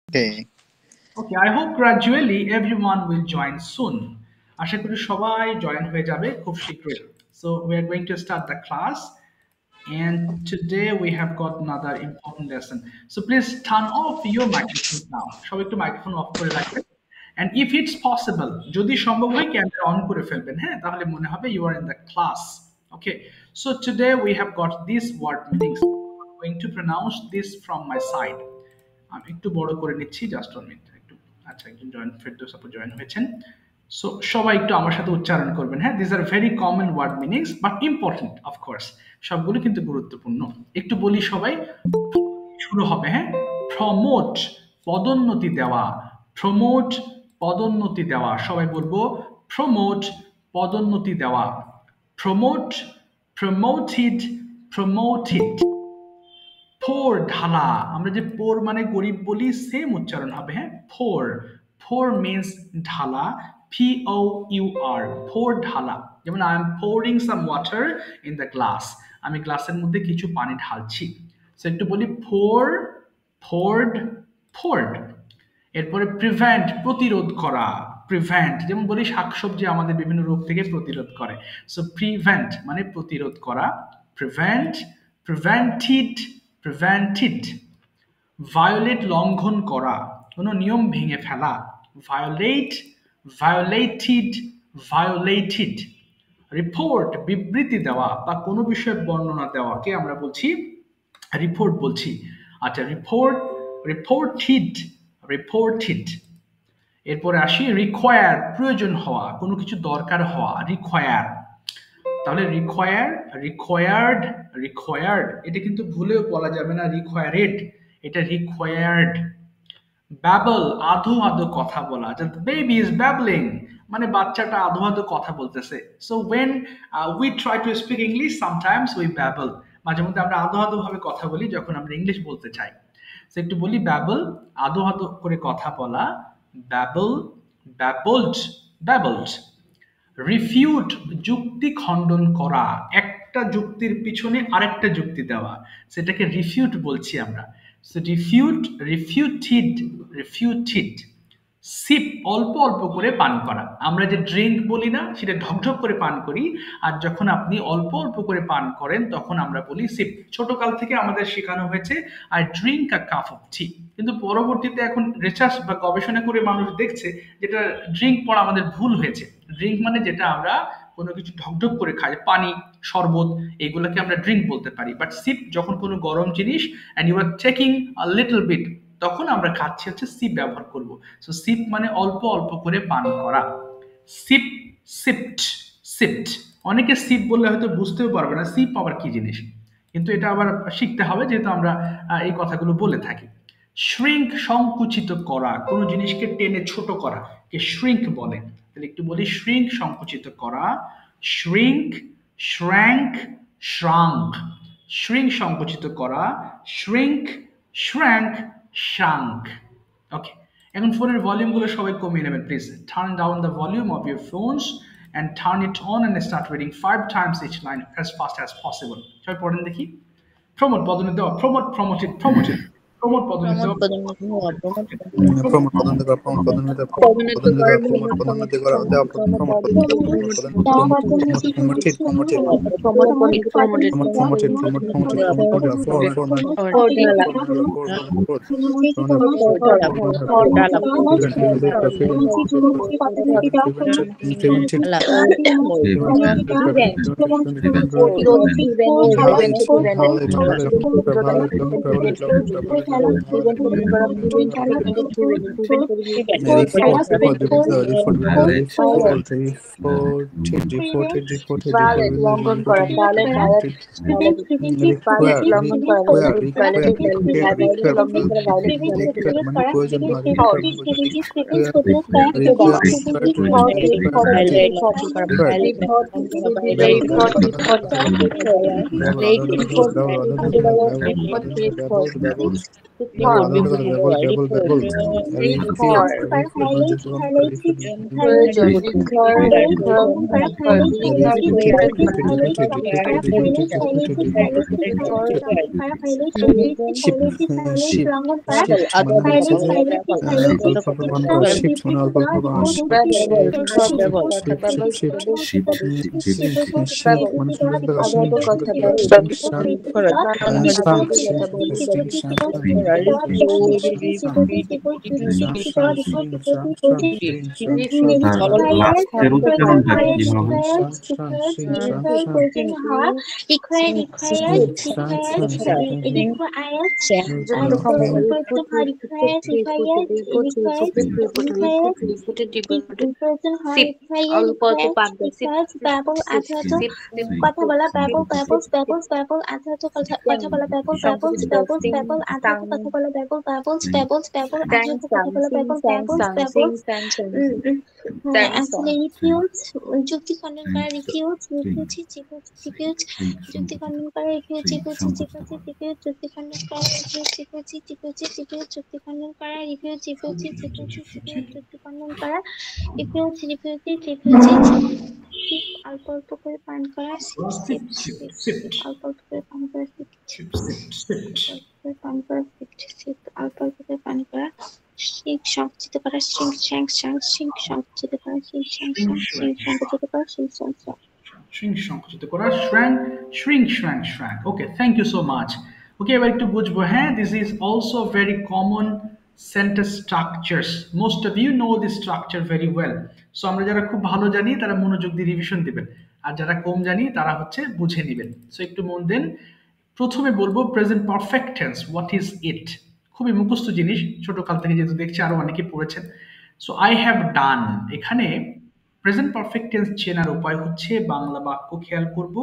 Okay. Okay, I hope gradually everyone will join soon. আশা করি সবাই join হয়ে যাবে খুব শীঘ্রই. So we are going to start the class, and today we have got another important lesson. So please turn off your microphone now. সবাই একটু microphone of করে রাখবেন. And if it's possible, যদি সম্ভব হয় ক্যামেরা অন করে ফেলবেন, হ্যাঁ, তাহলে মনে হবে you are in the class. Okay. So today we have got these word meanings. I'm going to pronounce this from my side. আমি একটু বড় করে নিচ্ছি, জাস্ট 1 মিনিট একটু। আচ্ছা, একজন জয়েন ফেরদৌস আপু জয়েন হয়েছেন। সো সবাই একটু আমার সাথে উচ্চারণ করবেন, হ্যাঁ। This are very common word meanings but important of course, সবগুলো কিন্তু গুরুত্বপূর্ণ। একটু বলি সবাই, শুরু হবে, হ্যাঁ। প্রমোট, পদোন্নতি দেওয়া। প্রমোট, পদোন্নতি দেওয়া। সবাই বলবো প্রমোট, পদোন্নতি দেওয়া। Promote, promoted, promoted. পোর, ঢালা। আমরা যে পোর মানে গরিব বলি, সেম উচ্চারণ হবে, হ্যাঁ। পোর, পোর মিন্স ঢালা। POUR, পোর, ঢালা। যেমন I am pouring some water in the glass, আমি গ্লাসের মধ্যে কিছু পানি ঢালছি। সো একটু বলি পোর, পোর্ড, পোর্ড। এরপরে প্রিভেন্ট, প্রতিরোধ করা। প্রিভেন্ট, যেমন বলি শাকসবজি আমাদের বিভিন্ন রোগ থেকে প্রতিরোধ করে। সো প্রিভেন্ট মানে প্রতিরোধ করা। Prevent, prevented, prevented. ভায়োলেট, লঙ্ঘন করা, কোনো নিয়ম ভেঙে ফেলা। Violet, violated, violated. রিপোর্ট, বিবৃতি দেওয়া বা কোনো বিষয়ে বর্ণনা দেওয়াকে আমরা বলছি রিপোর্ট বলছি। আচ্ছা, রিপোর্ট, রিপোর্টেড, রিপোর্টেড। এরপরে আসি রিকোয়ার, প্রয়োজন হওয়া, কোনো কিছু দরকার হওয়া, রিকোয়ার। তাহলে রিকোয়ার, রিকোয়ার্ড, রিকোয়ার্ড। এটা কিন্তু ভুলেও বলা যাবে না রিকোয়ারেড, এটা রিকোয়ার্ড। ব্যাবল, আধো আধো কথা বলা। বেবি ইজ ব্যাবলিং মানে বাচ্চাটা আধো আধো কথা বলতেছে। So when we try to speak English, sometimes we babble. মাঝে মধ্যে আমরা আধো আধো ভাবে কথা বলি যখন আমরা ইংলিশ বলতে চাই। সো একটু বলি ব্যাবল, আধো আধো করে কথা বলা। ব্যাবল, ব্যাবলড, ব্যাবলড। রিফিউট, যুক্তি খণ্ডন করা, একটা যুক্তির পিছনে আরেকটা যুক্তি দেওয়া, সেটাকে রিফিউট বলছি আমরা। So refute, refuted, refuted. Sip, অল্প অল্প করে পান করা। আমরা যে ড্রিঙ্ক বলি না, সেটা ঢকঢক করে পান করি, আর যখন আপনি অল্প অল্প করে পান করেন তখন আমরা বলি সিপ। ছোটকাল থেকে আমাদের শেখানো হয়েছে I drink a cup of tea, কিন্তু পরবর্তীতে এখন রিসার্চ বা গবেষণা করে মানুষ দেখছে যেটা ড্রিঙ্ক পড়া আমাদের ভুল হয়েছে। ড্রিঙ্ক মানে যেটা আমরা কোনো কিছু ঢকঢক করে খাই, পানি, শরবত, এগুলোকে আমরা ড্রিঙ্ক বলতে পারি। বাট সিপ যখন কোনো গরম জিনিস and you are taking a little bit, তখন আমরা খাচ্ছি হচ্ছে সিপ ব্যবহার করব। সো সিপ মানে অল্প অল্প করে পান করা। সিপ, সিপড, সিপড। অনেকে সিপ বললে হয়তো বুঝতেও পারবে না সিপ আবার কি জিনিস, কিন্তু এটা আবার শিখতে হবে যেহেতু আমরা এই কথাগুলো বলে থাকি। শ্রিঙ্ক, সংকুচিত করা, কোনো জিনিসকে টেনে ছোট করা কে শ্রিঙ্ক বলে। তাহলে একটু বলি শ্রিঙ্ক, সংকুচিত করা। শ্রিঙ্ক, শ্র্যাঙ্ক, শ্রাঙ্ক। শ্রিঙ্ক, সংকুচিত করা। শ্রিঙ্ক, শ্র্যাঙ্ক, শ্রাঙ্ক। ওকে, এখন ফোনের ভলিউমগুলো সবাই কমিয়ে নেবেন please. Turn down the volume of your phones and turn it on and start reading 5 times each line as fast as possible. সবাই পড়েন দেখি। প্রমোট, পদোন্নতি দেওয়া। Promote, promoted, promoted. প্রমোট, পদোন্নতি দেওয়া। Promote পদোন্নতি করা, promote পদোন্নতি দেওয়া, promote পদোন্নতি করা, দেওয়া, promote পদোন্নতি, promoted, promoted, সাধারণত কথা ব্যবহার ব্যবহার ব্যবহার এবং রিফর প্রয়োজন কথা বলা ব্যবল ব্যবল ব্যবল ব্যবল আধাত কথা বলা ব্যবল ব্যবল ব্যবল ব্যবল আধাত কথা বলা ব্যবল ব্যবল ব্যবল ব্যবল আধাত কথা বলা ব্যবল ব্যবল ব্যবল আসলে রিফিউজ যুক্তি খণ্ডন করা রিফিউজ রিফিউজি রিফিউজ যুক্তি খণ্ডন করা রিফিউজ রিফিউজি রিফিউজ যুক্তি খণ্ডন করা রিফিউজ রিফিউজি রিফিউজ যুক্তি খণ্ডন করা রিফিউজ রিফিউজি রিফিউজ যুক্তি খণ্ডন করা রিফিউজ রিফিউজি রিফিউজি অল্প অল্প করে পান করা অল্প অল্প করে পান করা পান করা অল্প অল্প করে পান করা শিখ সংকুচিত করা শিং শ্যাং শ্যাং শিং সংকুচিত করা শিং শ্যাং শ্যাং শিং সংকুচিত করা শিং শ্যাং শ্যাং shrink সংকুচিত করা shrink shrink shrank shrank. Okay, thank you so much. Okay, এবার একটু বুঝবো হ্যাঁ, this is also very common sentence structures. Most of you know this structure very well. So আমরা যারা খুব ভালো জানি তারা মনোযোগ দিয়ে রিভিশন দিবেন, আর যারা কম জানি তারা হচ্ছে বুঝে নেবেন। সো একটু মন দেন। প্রথমে বলবো present perfect tense, what is it? খুবই মুখস্থ জিনিস, ছোট কাল থেকে যেহেতু দেখছি আরো অনেকে পড়েছেন। সো আই হ্যাভ ডান, এখানে প্রেজেন্ট পারফেক্ট টেন্স চেনার উপায় হচ্ছে বাংলা বাক্য খেয়াল করব,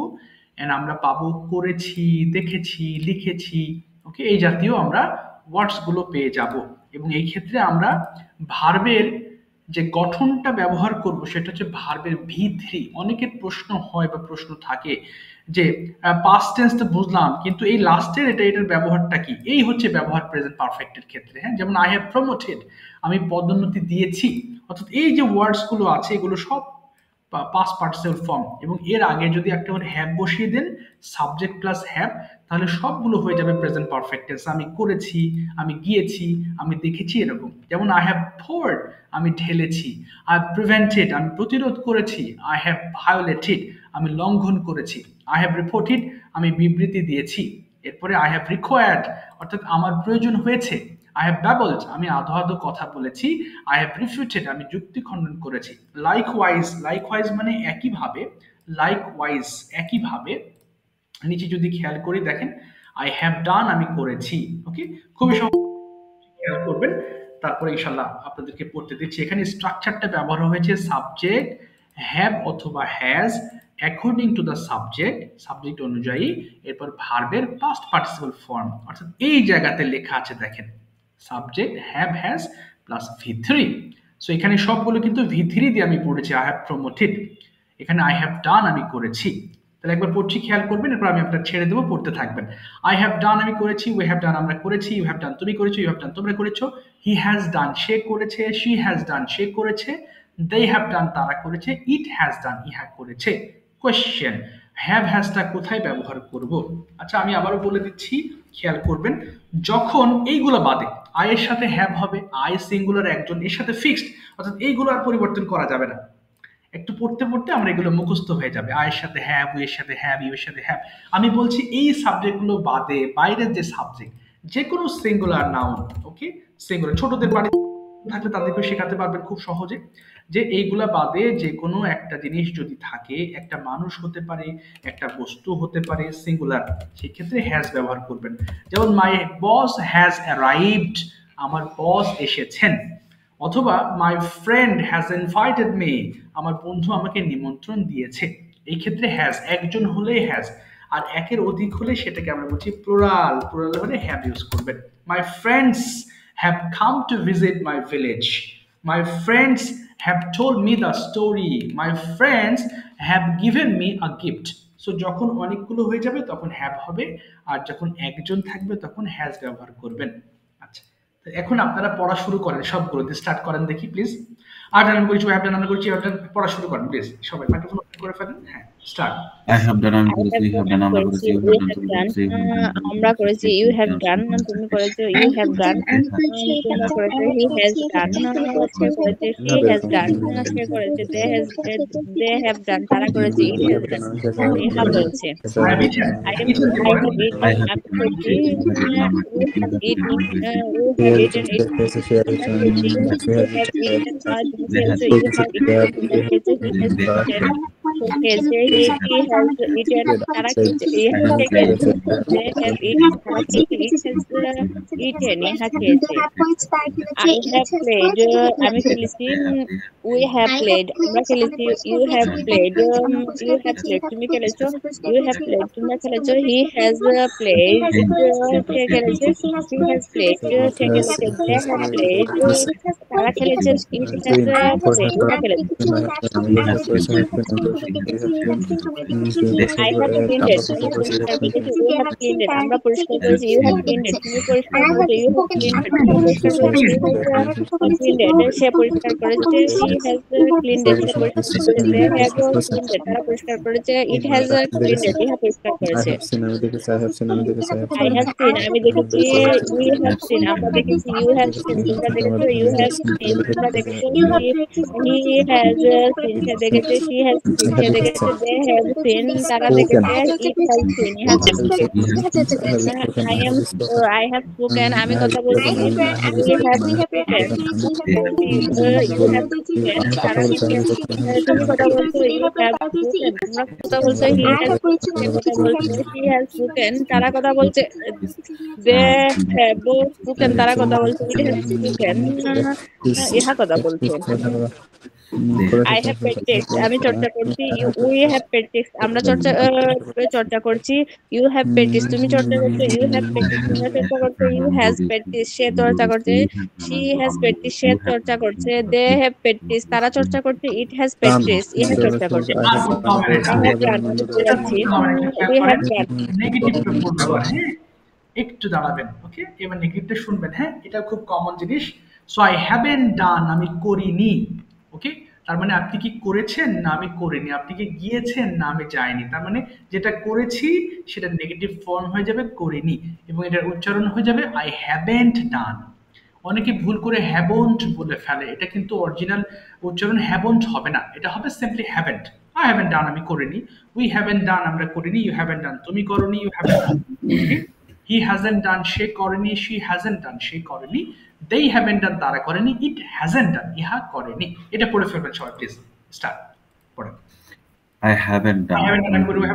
এন্ড আমরা পাবো করেছি, দেখেছি, লিখেছি, ওকে, এই জাতীয় আমরা ওয়ার্ডস গুলো পেয়ে যাব। এবং এই ক্ষেত্রে আমরা ভার্বের যে গঠনটা ব্যবহার করব সেটা হচ্ছে ভার্বের ভি3। অনেকের প্রশ্ন হয় বা প্রশ্ন থাকে যে পাস্ট টেন্স তো বুঝলাম, কিন্তু এই লাস্টের এটার ব্যবহারটা কি? এই হচ্ছে ব্যবহার প্রেজেন্ট পারফেক্টের ক্ষেত্রে। হ্যাঁ, যেমন আই হ্যাভ প্রমোটেড, আমি পদোন্নতি দিয়েছি। অর্থাৎ এই যে ওয়ার্ডস গুলো আছে এগুলো সব পাস্ট পার্টিসিপল ফর্ম, এবং এর আগে যদি একটা হ্যাভ বসিয়ে দেন, সাবজেক্ট প্লাস হ্যাভ, তাহলে সবগুলো হয়ে যাবে প্রেজেন্ট পারফেক্ট টেন্স। আমি করেছি, আমি গিয়েছি, আমি দেখেছি, এরকম। যেমন আই হ্যাভ poured, আমি ঢেলেছি। আই হ্যাভ প্রিভেন্টেড, আমি প্রতিরোধ করেছি। আই হ্যাভ ভায়োলেটেড, আমি লঙ্ঘন করেছি। আই হ্যাভ রিপোর্টেড, আমি বিবৃতি দিয়েছি। এরপরে আই হ্যাভ রিকোয়ার্ড, অর্থাৎ আমার প্রয়োজন হয়েছে। আই হ্যাভ babbled, আমি আধো আধো কথা বলেছি। আই হ্যাভ রিফিউটেড, আমি যুক্তি খণ্ডন করেছি। লাইকওয়াইজ, লাইকওয়াইজ মানে একইভাবে, লাইকওয়াইজ একইভাবে। নিচে যদি খেয়াল করি দেখেন, আই হ্যাভ ডান, আমি করেছি। ওকে, খুবই খেয়াল করবেন, তারপরে ইনশাল্লাহ আপনাদেরকে পড়তে দিচ্ছি। এখানে স্ট্রাকচারটা ব্যবহার হয়েছে সাবজেক্ট হ্যাভ অথবা has according to the subject, subject অনুযায়ী। এরপর ভার্বের পাস্ট পার্টিসিপল ফর্ম, অর্থাৎ এই জায়গাতে লেখা আছে দেখেন, subject have has plus V3. So এখানে সবগুলো কিন্তু ভি3 দিয়ে আমি পড়েছি। আই হ্যাভ প্রমোটেড, এখানে আই হ্যাভ ডান, আমি করেছি। তাহলে একবার পড়ছি, খেয়াল করবেন, এরপর আমি আপনার ছেড়ে দেবো, পড়তে থাকবেন। আই হ্যাভ ডান, আমি করেছি। উই হ্যাভ ডান, আমরা করেছি। ইউ হ্যাভ ডান, তুমি করেছো। ইউ হ্যাভ ডান, তোমরা করেছো। হি হ্যাজ ডান, সে করেছে। শি হ্যাজ ডান, সে করেছে। দে হ্যাভ ডান, তারা করেছে। ইট হ্যাজ ডান, ইহা করেছে। কোয়েশ্চেন, হ্যাভ হ্যাজটা কোথায় ব্যবহার করব? আচ্ছা, আমি আবারও বলে দিচ্ছি, খেয়াল করবেন। যখন এইগুলো বাদে আই এর সাথে হ্যাভ হবে, আই সিঙ্গুলার একজন, এর সাথে ফিক্সড, অর্থাৎ এইগুলো আর পরিবর্তন করা যাবে না। একটু পড়তে পড়তে আমরা এগুলো মুখস্থ হয়ে যাবে। আয়ের সাথে হ্যাভ, উই এর সাথে হ্যাভ, ইউ এর সাথে হ্যাভ। আমি বলছি এই সাবজেক্টগুলো বাদে বাইরের যে সাবজেক্ট, যে কোনো সিঙ্গুলার নাউন, ওকে, সিঙ্গুলার, ছোটদের বাড়ি থাকলে তাদেরকে শেখাতে পারবেন খুব সহজে, যে এইগুলা বাদে যে কোনো একটা জিনিস যদি থাকে, একটা মানুষ হতে পারে, একটা বস্তু হতে পারে, সিঙ্গুলার, সেই ক্ষেত্রে হ্যাজ ব্যবহার করবেন। যেমন মাই বস হ্যাজ অ্যারাইভড, আমার বস এসেছেন। অথবা my friend has invited me, আমার বন্ধু আমাকে নিমন্ত্রণ দিয়েছে। এই ক্ষেত্রে হ্যাজ, একজন হলে হ্যাজ, আর একের অধিক হলে সেটাকে আমরা বলছি প্লুরাল। প্লুরাল হলে হ্যাভ ইউজ করবেন। My friends have come to visit my village. My friends have told me the story. My friends have given me a gift. So যখন অনেকগুলো হয়ে যাবে তখন হ্যাভ হবে, আর যখন একজন থাকবে তখন হ্যাজ ব্যবহার করবেন। আচ্ছা, তো এখন আপনারা পড়া শুরু করেন, সবগুলো স্টার্ট করেন দেখি প্লিজ। আর আমি করেছি, হ্যাভ ডান আমরা করেছি, পড়া শুরু করেন প্লিজ সবাই, মাইক্রোফোন অন করে ফেলেন। হ্যাঁ, স্টার্ট। I have done, আমি করেছি, you have done, আমরা করেছি, you have done, তুমি করেছি, আমরা করেছি, you have done, তুমি করেছো, you have done, তোমরা করেছো, he has done, সে করেছে, she has done, সে করেছে, they have done, তারা করেছে, it has done, নেহা করেছে। I have eaten, আমি করেছি, you have eaten, তারা আমি খেলেছি, we have played, আমরা খেলেছি, you have played, তুমি খেলেছো, you have played, তোমরা খেলেছো, he has played, সে খেলেছে, she has played, সে খেলেছে, they have played, তারা খেলেছে, it has played, ওরা খেলেছে। I have cleaned it, you have cleaned it, আমরা পরিষ্কার করেছি, you have cleaned it, তুমি পরিষ্কার করেছো, you have cleaned it, তুমি পরিষ্কার করেছো, you have cleaned it, সে পরিষ্কার করেছে, she has cleaned it, সে পরিষ্কার করেছে, they have cleaned it, তারা পরিষ্কার করেছে, it has cleaned it, ইহা পরিষ্কার করেছে। I have seen, আমি দেখেছি, we have seen, আমরা দেখেছি, you have seen, তোমরা দেখেছো, you have seen, তোমরা দেখেছো, he has seen, সে দেখেছে, she has seen, সে দেখেছে, they have seen, তারা দেখেছে, it has seen, ইহা দেখেছে। I have spoken, আমি কথা বলছি, we have spoken, you have spoken, তারা তুমি কথা বলছো, you have spoken, আমরা কথা বলছো, he has spoken, কথা বলছে, she has spoken, তারা কথা বলছে, they have spoken, তারা কথা বলছে, it has spoken, ইহা কথা বলছে। I have practiced, আমি চর্চা করছি, we have practiced, আমরা চর্চা করছি, you have practiced, তুমি চর্চা করছো, you have practiced, তোমরা চর্চা করছো, you has practiced, সে চর্চা করছে, she has practiced, সে চর্চা করছে, they have practiced, তারা চর্চা করছে, it has practiced, ইহা চর্চা করছে। I have done, we have done, negative ব্যবহার, হ্যাঁ একটু দাঁড়াবেন, ওকে, এবার নেগেটিভটা শুনবেন, হ্যাঁ এটা খুব কমন জিনিস। সো আই হ্যাভেন্ট ডান, আমি করিনি, ওকে, তার মানে আপনি কি করেছেন না আমি করিনি, আপনি কি গিয়েছেন না আমি যাইনি, তার মানে যেটা করেছি সেটা নেগেটিভ ফর্ম হয়ে যাবে করিনি, এবং এটার উচ্চারণ হয়ে যাবে আই হ্যাভেন্ট ডান। অনেকে ভুল করে হ্যাভন্ট বলে ফেলে, এটা কিন্তু অরিজিনাল উচ্চারণ হ্যাভন্ট হবে না, এটা হবে সিম্পলি হ্যাভেন্ট। আই হ্যাভেন্ট ডান, আমি করিনি, উই হ্যাভেন্ট ডান, আমরা করিনি, ইউ হ্যাভেন্ট ডান, তুমি করনি, you haven't done, he hasn't done, সে করেনি, শি হ্যাজেন্ট ডান, সে করেনি, they haven't done, তারা করেনি, it hasn't done, ইহা করেনি। এটা পড়ে ফেলবেন সবাই প্লিজ, স্টার্ট পড়েন। I haven't done, I haven't done, আমি করিনি,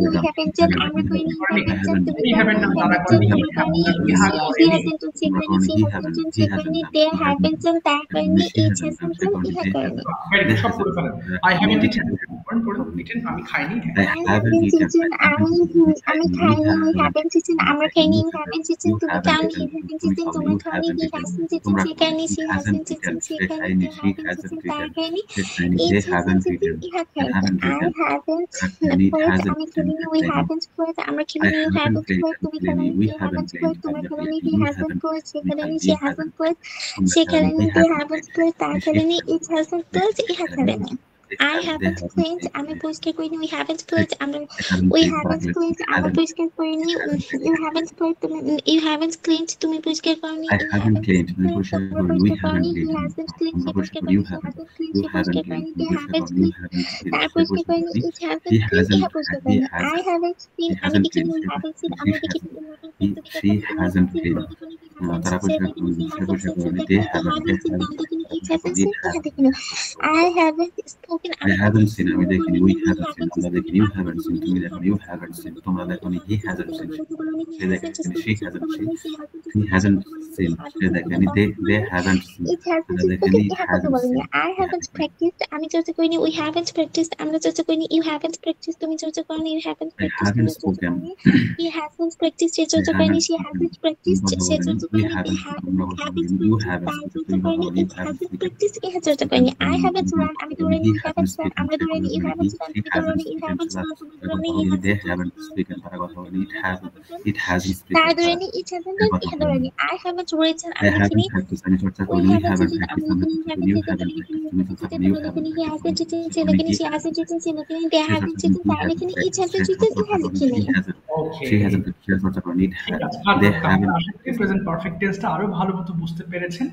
we haven't done, আমরা করিনি, you haven't done, তুমি haven't done, তারা করেনি, করেনি, he hasn't done, সে করেনি, she hasn't done, সে করেনি, they haven't done, তারা করেনি, it hasn't done, ইহা করেনি। সব পড়ে ফেলেন। I haven't eaten, পড়ুন, eaten আমি খাইনি, I haven't eaten, আমি খাইনি, we haven't eaten, আমরা খাইনি, you haven't eaten, তুমি খাওনি, you haven't eaten, তোমরা খাওনি, he hasn't eaten, সে খায়নি, she hasn't eaten, সে খায়নি, they haven't eaten, তারা খায়নি, it hasn't eaten, ইহা খায়নি। I haven't played, আমি খেলিনি, we haven't played, আমরা খেলিনি, you haven't played, তুমি খেলোনি, you haven't played, তোমরা খেলোনি, he hasn't played, সে খেলেনি, she hasn't played, সে খেলেনি, they haven't played, তারা খেলেনি, it hasn't played, ইহা খেলেনি। I haven't cleaned, আমি পরিষ্কার করিনি, we haven't played, we haven't cleaned, আমরা পরিষ্কার করিনি, you haven't played, you haven't cleaned, তুমি পরিষ্কার করনি, I haven't cleaned, we পরিষ্কার করিনি, we haven't he cleaned, hasn't cleaned, আমরা সে পরিষ্কার পরিষ্কার করিনি, করি, she you hasn't haven't cleaned, cleaned, সে পরিষ্কার করিনি, they haven't cleaned, তারা পরিষ্কার করিনি, it hasn't cleaned, ইহা পরিষ্কার করিনি, I haven't cleaned, আমি দেখিনি, we haven't seen, আমরা দেখিনি, she hasn't cleaned, তারা পরিষ্কার করিনি, সে পরিষ্কার করিনি, they haven't seen, আমি দেখিনি, it hasn't seen, ইহা দেখিনি, I haven't spoken, I haven't seen, আমি দেখিনি, we haven't seen, আমরা দেখিনি, you haven't seen, তুমি দেখনি, you haven't seen, তোমরা দেখনি, he hasn't seen, সে দেখেনি, she hasn't seen, he hasn't seen, সে দেখেনি, they haven't seen, it hasn't তারা দেখেনি, spoken, ইহা কথা বলিনি, I haven't practiced, আমি চর্চা করিনি, we haven't practiced, আমরা চর্চা করিনি, you haven't practiced, তুমি চর্চা করনি, you haven't I practiced, haven't তুমি চর্চা spoken, করনি, he hasn't practiced, সে চর্চা করেনি, she hasn't practiced, সে চর্চা we করেনি, haven't, they haven't you practiced, haven't, তারা চর্চা করেনি, it hasn't প্র্যাকটিস ইহা চর্চা করেনি। আই হ্যাভেন্ট রান, আমি দৌড়াইনি। he you haven't haven't run, spoken আমরা দৌড়াইনি। ইউ he হ্যাভেন্ট রান, তুমি hasn't দৌড়াইনি। ইউ spoken হ্যাভেন্ট তারা রান, তুমি তারা দৌড়াইনি। কথা ইউ বলেনি, they হ্যাভেন্ট haven't spoken তারা কথা বলেনি, it hasn't তারা spoken তারা দৌড়াইনি। ইট হ্যাভেন্ট তারা রান, কথা ইহা বলেনি, দৌড়াইনি। আই হ্যাভেন্ট রিটেন, they আমি haven't লিখিনি। practiced আমি চর্চা উই করিনি, we হ্যাভেন্ট haven't রিটেন, আমি practiced আমরা লিখিনি। চর্চা করিনি, you haven't haven't written, practiced তুমি চর্চা করিনি, you haven't লিখিনি। হি practiced হ্যাভেন্ট আমি রিটেন, চর্চা সে করিনি, লিখিনি। দে সে হ্যাভেন্ট চর্চা রিটেন, তারা লিখিনি। ইট হ্যাভেন্ট রিটেন, ইহা লিখিনি। ওকে, she hasn't সে চর্চা করেনি, ঠিক আছে। they haven't আশা করি প্রেজেন্ট পারফেক্ট টেন্সটা আরো ভালো মতো বুঝতে পেরেছেন,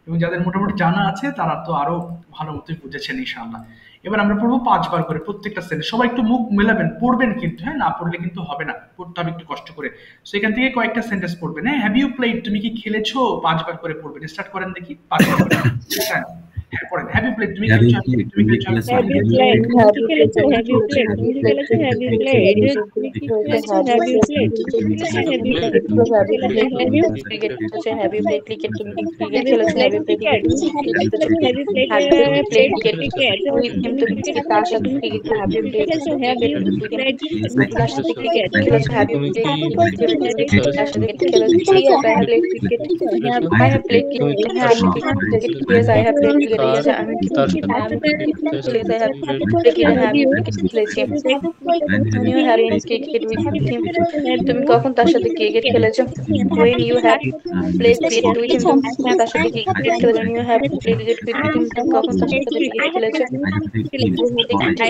এবং যাদের মোটামুটি জানা আছে তারা তো আরো ভালো মতোই বুঝেছেন ইনশাআল্লাহ। এবার আমরা পড়বো 5 বার করে প্রত্যেকটা সেন্টেন্স। সবাই একটু মুখ মেলাবেন, পড়বেন কিন্তু, হ্যাঁ, না পড়লে কিন্তু হবে না, পড়তে হবে একটু কষ্ট করে। সো এখান থেকে কয়েকটা সেন্টেন্স পড়বেন। হ্যাঁ, হ্যাভ ইউ প্লেড, তুমি কি খেলেছো? 5 বার করে পড়বেন। স্টার্ট করেন দেখি 5 বার করে। হ্যাঁ, পড়েন। হ্যাভ ইউ প্লেড, তুমি have you খেলেছো? played তুমি তুমি খেলেছো? খেলেছো Have you played? Have you played? Have you played? Have you played? Have you played? Have you played? Have you played? Have you cricket? Have you played cricket? Cricket খেলেছো? Have you played cricket? Have you played cricket with him? তো তার সাথে cricket have you played cricket? তার সাথে cricket খেলেছো? Have you played cricket? তার সাথে খেলেছো? Yes, I have played cricket. I have played cricket. হ্যাঁ, আমি cricket খেলেছি। Yes, I have played cricket. Yes, আমি cricket খেলেছি। Yes, I have played cricket. হ্যাঁ, আমি cricket খেলেছি। When you have played cricket with him, তুমি কখন তার সাথে cricket খেলেছো? When you have played cricket with him, তুমি তার সাথে cricket খেলেছো। When you have played cricket with him, তুমি কখন তার সাথে cricket খেলেছো? I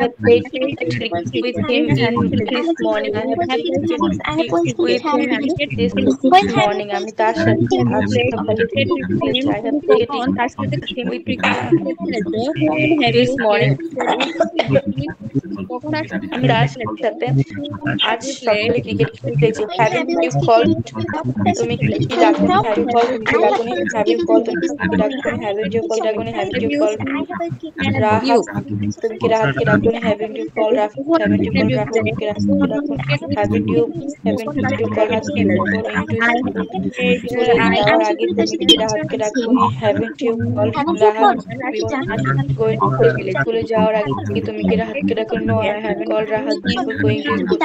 have played cricket with him in this morning. I have played cricket with him this morning. আমি তার সাথে cricket খেলেছি। I have played cricket with him this morning. আমি তার সাথে আজ সকালে ক্রিকেট খেলেছি। Haven't you called? তুমি কি ডাকনি? Have you called? তুমি কি ডাকনি? Have you called? তুমি কি ডাকনি? Haven't you called? ডাকনি? Haven't you called? Rahat, তুমি কি রাহাতকে ডাকনি? Haven't you called? Rahat, haven't you called? Rahat, তুমি কি রাহাতকে ডাকনি? Haven't you called? রাহাতকে স্কুলে যাওয়ার আগে তুমি কি রাহাতকে ডাকনি? Haven't you called? রাহাত স্কুলে যাওয়ার আগে তুমি কি রাহাতকে ডাকনি? No, I haven't called Rahat before going to school.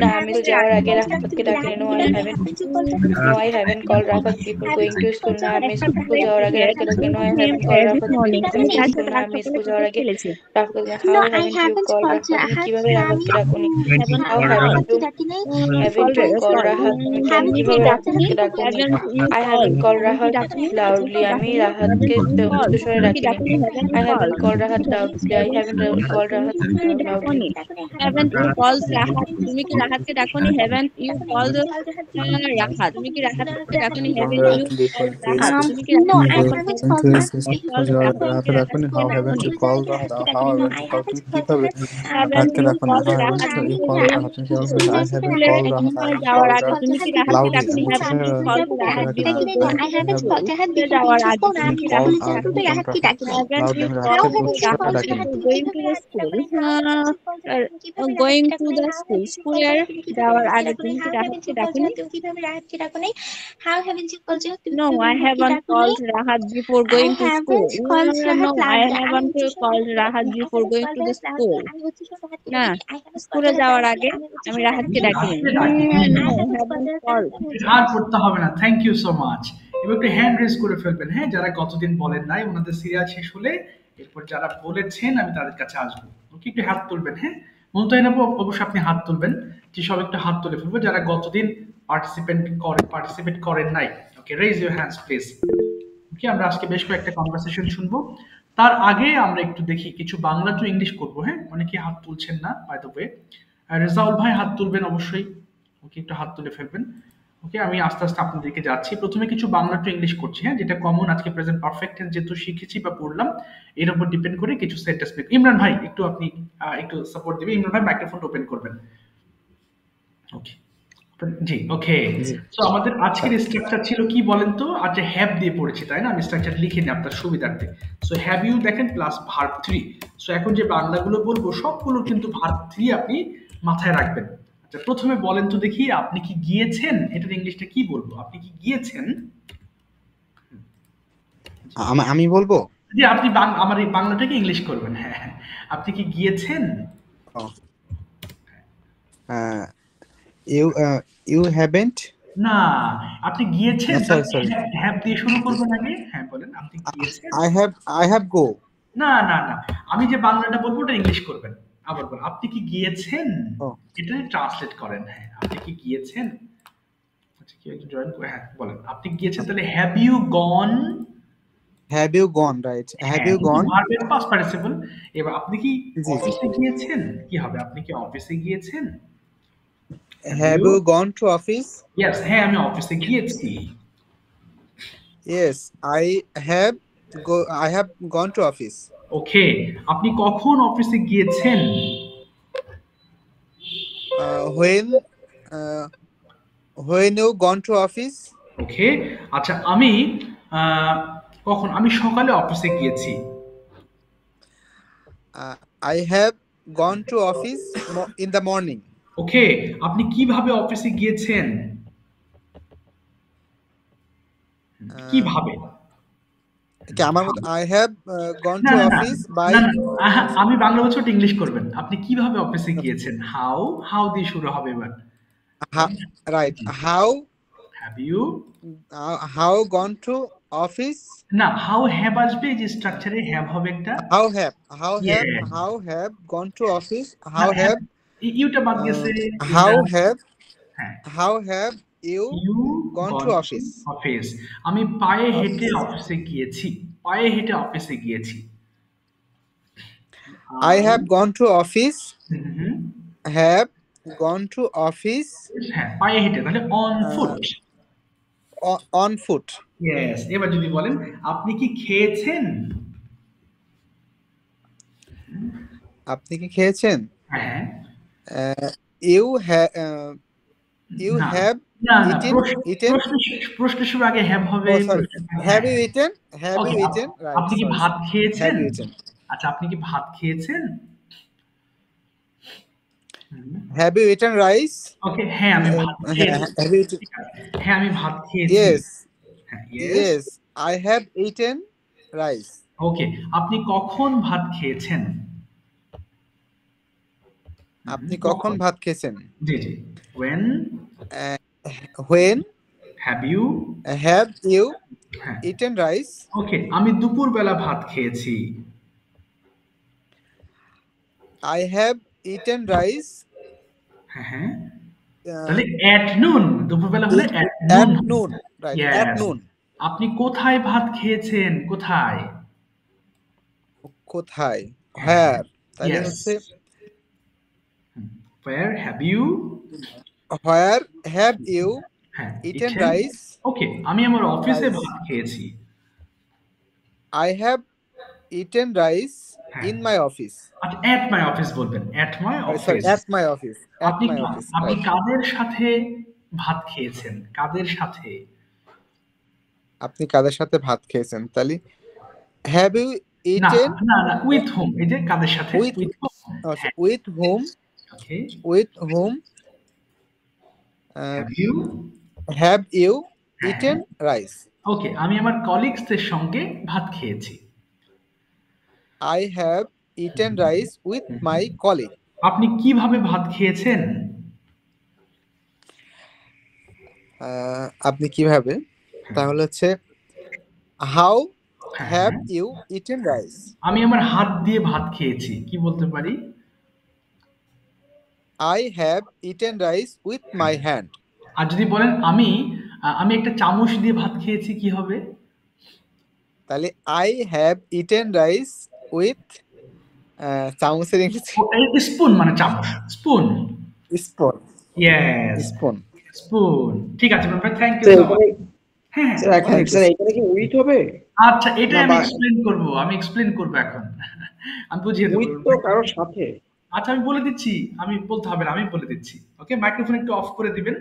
না, আমি যাওয়ার আগে রাহাতকে ডাকিনি। No, I haven't called Rahat before going to school. না, আমি স্কুল যাওয়ার আগে রাহাতকে ডাকিনি। No, I haven't called Rahat before going to school. না, আমি স্কুল যাওয়ার আগে রাহাতকে ডাকিনি। How haven't you called Rahat? তুমি কিভাবে রাহাতকে ডাকনি? How haven't you called Rahat? তুমি কিভাবে রাহাতকে ডাকনি? I haven't called Rahat loudly. আমি রাহাতকে উচ্চস্বরে ডাকিনি। I haven't called Rahat loudly. I haven't called Rahat loudly. Haven't you called Rahat? তুমি কি রাহাতকে ডাকনি? Haven't you called Rahat? তুমি কি রাহাতকে ডাকনি? Haven't you called Rahat? তুমি কি No, I রাহাতকে haven't ডাকনি? called Rahat. রাহাতকে ডাকনি। How haven't you called Rahat? How haven't you called? তুমি কিভাবে Haven't রাহাতকে you ডাকনি? called How Rahat? haven't you called Rahat? তুমি কিভাবে বলবে? I haven't স্কুলে called রাহাত. I haven't যাওয়ার called আগে রাহাত. তুমি কি রাহাতকে Loudly. ডাকনি? Haven't you called Rahat before going I haven't called Rahat স্কুলে before যাওয়ার going to আগে school. তুমি কি আমি রাহাতকে রাহাতকে ডাকনি? রাহাতকে ডাকিনি। Haven't you Loudly called রাহাতকে Rahat ডাকিনি। before going to the school? Going to the school. স্কুলের যাওয়ার আগে তুমি কি রাহাতকে ডাকনি? তুমি কিভাবে রাহাতকে ডাকনি? How haven't you called Rahat? তুমি No, কিভাবে I রাহাতকে haven't ডাকনি? called Rahat before I going to school. haven't called No, Rahat I loudly. haven't called Rahat before going to the school. না, স্কুলে যাওয়ার আগে আমি রাহাতকে ডাকিনি। No, haven't called. আর পড়তে হবে না, থ্যাংক ইউ সো মাচ। এবার একটু হ্যান্ড রেজ করে ফেলবেন, হ্যাঁ, যারা গতদিন বলেন নাই, ওনাদের সিরিয়াল শেষ হলে এরপর যারা বলেছেন আমি তাদের কাছে আসবো। ওকে, একটু হাত তুলবেন। হ্যাঁ, মমতাইন আপু অবশ্যই আপনি হাত তুলবেন, যে সব একটু হাত তুলে ফেলবো যারা গতদিন পার্টিসিপেট করেন নাই। ওকে, রেজ ইউর হ্যান্ডস প্লিজ। ওকে, আমরা আজকে বেশ কয়েকটা কনভারসেশন শুনবো। তার আগে আমরা একটু দেখি কিছু বাংলা টু ইংলিশ করবো। হ্যাঁ, অনেকে হাত তুলছেন না, বাই দ্য ওয়ে। রেজাউল ভাই হাত তুলবেন অবশ্যই। ওকে, একটু হাত তুলে ফেলবেন। ওকে, আমি আস্তে আস্তে আপনাদেরকে যাচ্ছি। প্রথমে কিছু বাংলা টু ইংলিশ করছি, হ্যাঁ, যেটা কমন আজকে প্রেজেন্ট পারফেক্ট টেন্স যেহেতু শিখেছি বা পড়লাম, এর উপর ডিপেন্ড করে কিছু সেন্টেন্স মেক। ইমরান ভাই একটু আপনি একটু সাপোর্ট দিবেন। ইমরান ভাই মাইক্রোফোনটা ওপেন করবেন। ওকে, জি, ওকে। সো আমাদের আজকের স্ট্রাকচার ছিল কি বলেন তো? আচ্ছা, হ্যাভ দিয়ে পড়েছি, তাই না? আমি স্ট্রাকচার লিখে নিই আপনার সুবিধার্থে। সো হ্যাভ ইউ দেখেন প্লাস ভার্ব 3। সো এখন যে বাংলাগুলো বলবো সবগুলো কিন্তু ভার্ব 3 আপনি মাথায় রাখবেন। আচ্ছা, প্রথমে বলেন তো দেখি, আপনি কি গিয়েছেন? এটার ইংলিশটা কি বলবো? আপনি কি গিয়েছেন? আমি বলবো জি, আপনি আমার এই বাংলাটাকে ইংলিশ করবেন। হ্যাঁ, আপনি কি গিয়েছেন? you haven't না, আপনি গিয়েছেন sorry, sorry. হ্যাভ দিয়ে শুরু করবেন আগে। হ্যাঁ বলেন, আপনি গিয়েছেন। I have go. না না না, আমি যে বাংলাটা বলবো ওটা ইংলিশ করবেন। আবার বলেন, আপনি কি গিয়েছেন? Oh. এটা ট্রান্সলেট করেন। হ্যাঁ, আপনি কি গিয়েছেন? আচ্ছা, কি একটু জয়েন করে, হ্যাঁ বলেন, আপনি গিয়েছেন, তাহলে have you gone? Have you gone, right? Have you gone? ভার্বের পাস্ট পার্টিসিপল। এবার আপনি কি জি। অফিসে গিয়েছেন? কি হবে? আপনি কি অফিসে গিয়েছেন? Have you gone to office? Yes, হ্যাঁ আমি অফিসে গিয়েছি। Yes, I have gone to office. ওকে, আপনি কখন অফিসে গিয়েছেন? When you gone to office? ওকে, আচ্ছা আমি কখন, আমি সকালে অফিসে গিয়েছি। I have gone to office in the morning. ওকে, আপনি কিভাবে অফিসে গিয়েছেন? কিভাবে? আমার মত I have gone না to না না office by না, না, আমি বাংলা বলছি, ওটা ইংলিশ করবেন। আপনি কিভাবে অফিসে গিয়েছেন? হাউ দিয়ে শুরু হবে এবার। right. How have you? gone to office? না, হাউ হ্যাভ আসবে, যে স্ট্রাকচারে হ্যাভ হবে একটা। Yes. How have gone to office? How have ইউটা বাদ গেছে। how have হ্যাঁ, you you gone to office? Office. আমি পায়ে হেঁটে অফিসে গিয়েছি। পায়ে হেঁটে অফিসে গিয়েছি। I have gone to office. Hmm, Have gone to office হ্যাঁ পায়ে হেঁটে, তাহলে on foot. on foot. Yes. এবার যদি বলেন, আপনি কি খেয়েছেন? আপনি কি খেয়েছেন? হ্যাঁ, You have না have না না, eaten. প্রশ্ন শুরু আগে হ্যাভ হবে। Oh, sorry. Have you eaten? Have Okay, you eaten? Right. আপনি কি sorry. ভাত খেয়েছেন? Have you eaten? আচ্ছা, আপনি কি ভাত খেয়েছেন? Have you eaten rice? ওকে, হ্যাঁ আমি ভাত খেয়েছি। Have you eaten? হ্যাঁ আমি ভাত খেয়েছি। Yes. হ্যাঁ, Yes. I have eaten rice. ওকে, আপনি কখন ভাত খেয়েছেন? আপনি কখন ভাত খেয়েছেন? জি জি। when When have you হ্যাঁ eaten rice? ওকে, আমি দুপুরবেলা ভাত খেয়েছি। I have eaten rice. হ্যাঁ হ্যাঁ, তাহলে at noon, দুপুরবেলা হলে at noon. Right. Yes. At noon. আপনি কোথায় ভাত খেয়েছেন? কোথায়? কোথায়? Where? তাহলে Yes. হচ্ছে where have you হ্যাঁ eaten rice? ওকে, আমি আমার অফিসে ভাত খেয়েছি। I have eaten rice in my office. আচ্ছা, at my office বলবেন। at my office. Sorry, at my office. At my office. আপনি Right. কাদের সাথে ভাত খেয়েছেন? কাদের সাথে? আপনি কাদের সাথে ভাত খেয়েছেন? তাহলে have you না eaten না না, with whom, এই যে কাদের সাথে, with with whom। with whom? Okay, have you eaten rice? ওকে, আমি আমার কলিগসদের সঙ্গে ভাত খেয়েছি। I have eaten rice with my colleague. আপনি কিভাবে ভাত খেয়েছেন? আপনি কিভাবে? তাহলে হচ্ছে how have you eaten rice? আমি আমার হাত দিয়ে ভাত খেয়েছি। কি বলতে পারি? I have eaten rice with my hand. আর যদি বলেন আমি একটা চামচ দিয়ে ভাত খেয়েছি, কি হবে? তাহলে I have eaten rice with চামচের ইংরেজি স্পুন, মানে চামচ, spoon. Spoon. Yes, spoon. Spoon. ঠিক আছে ভাই, থ্যাংক ইউ সো মাচ। হ্যাঁ স্যার এখানে কি উইথ হবে? আচ্ছা, এটা আমি এক্সপ্লেইন করব এখন। আমি বুঝিয়ে দেব। উইথ তো কারোর সাথে। আচ্ছা, আমি বলে দিচ্ছি, আমি বলতে হবে না, আমি বলে দিচ্ছি। ওকে, মাইক্রোফোন একটু অফ করে দিবেন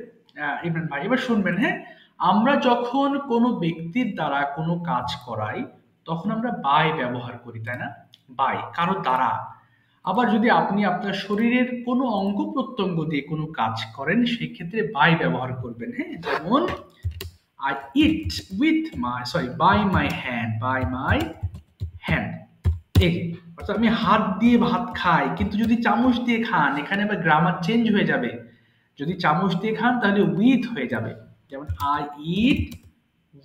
ইমরান ভাই, এবার শুনবেন। হ্যাঁ, আমরা যখন কোনো ব্যক্তির দ্বারা কোনো কাজ করাই, তখন আমরা বাই ব্যবহার করি, তাই না? বাই, কারো দ্বারা। আবার যদি আপনি আপনার শরীরের কোনো অঙ্গ প্রত্যঙ্গ দিয়ে কোনো কাজ করেন, সেই ক্ষেত্রে বাই ব্যবহার করবেন। হ্যাঁ, যেমন I eat with my by my hand. এই অর্থাৎ আমি হাত দিয়ে ভাত খাই, কিন্তু যদি চামচ দিয়ে খান, এখানে আবার গ্রামার চেঞ্জ হয়ে যাবে। যদি চামচ দিয়ে খান তাহলে উইথ হয়ে যাবে। যেমন আই ইট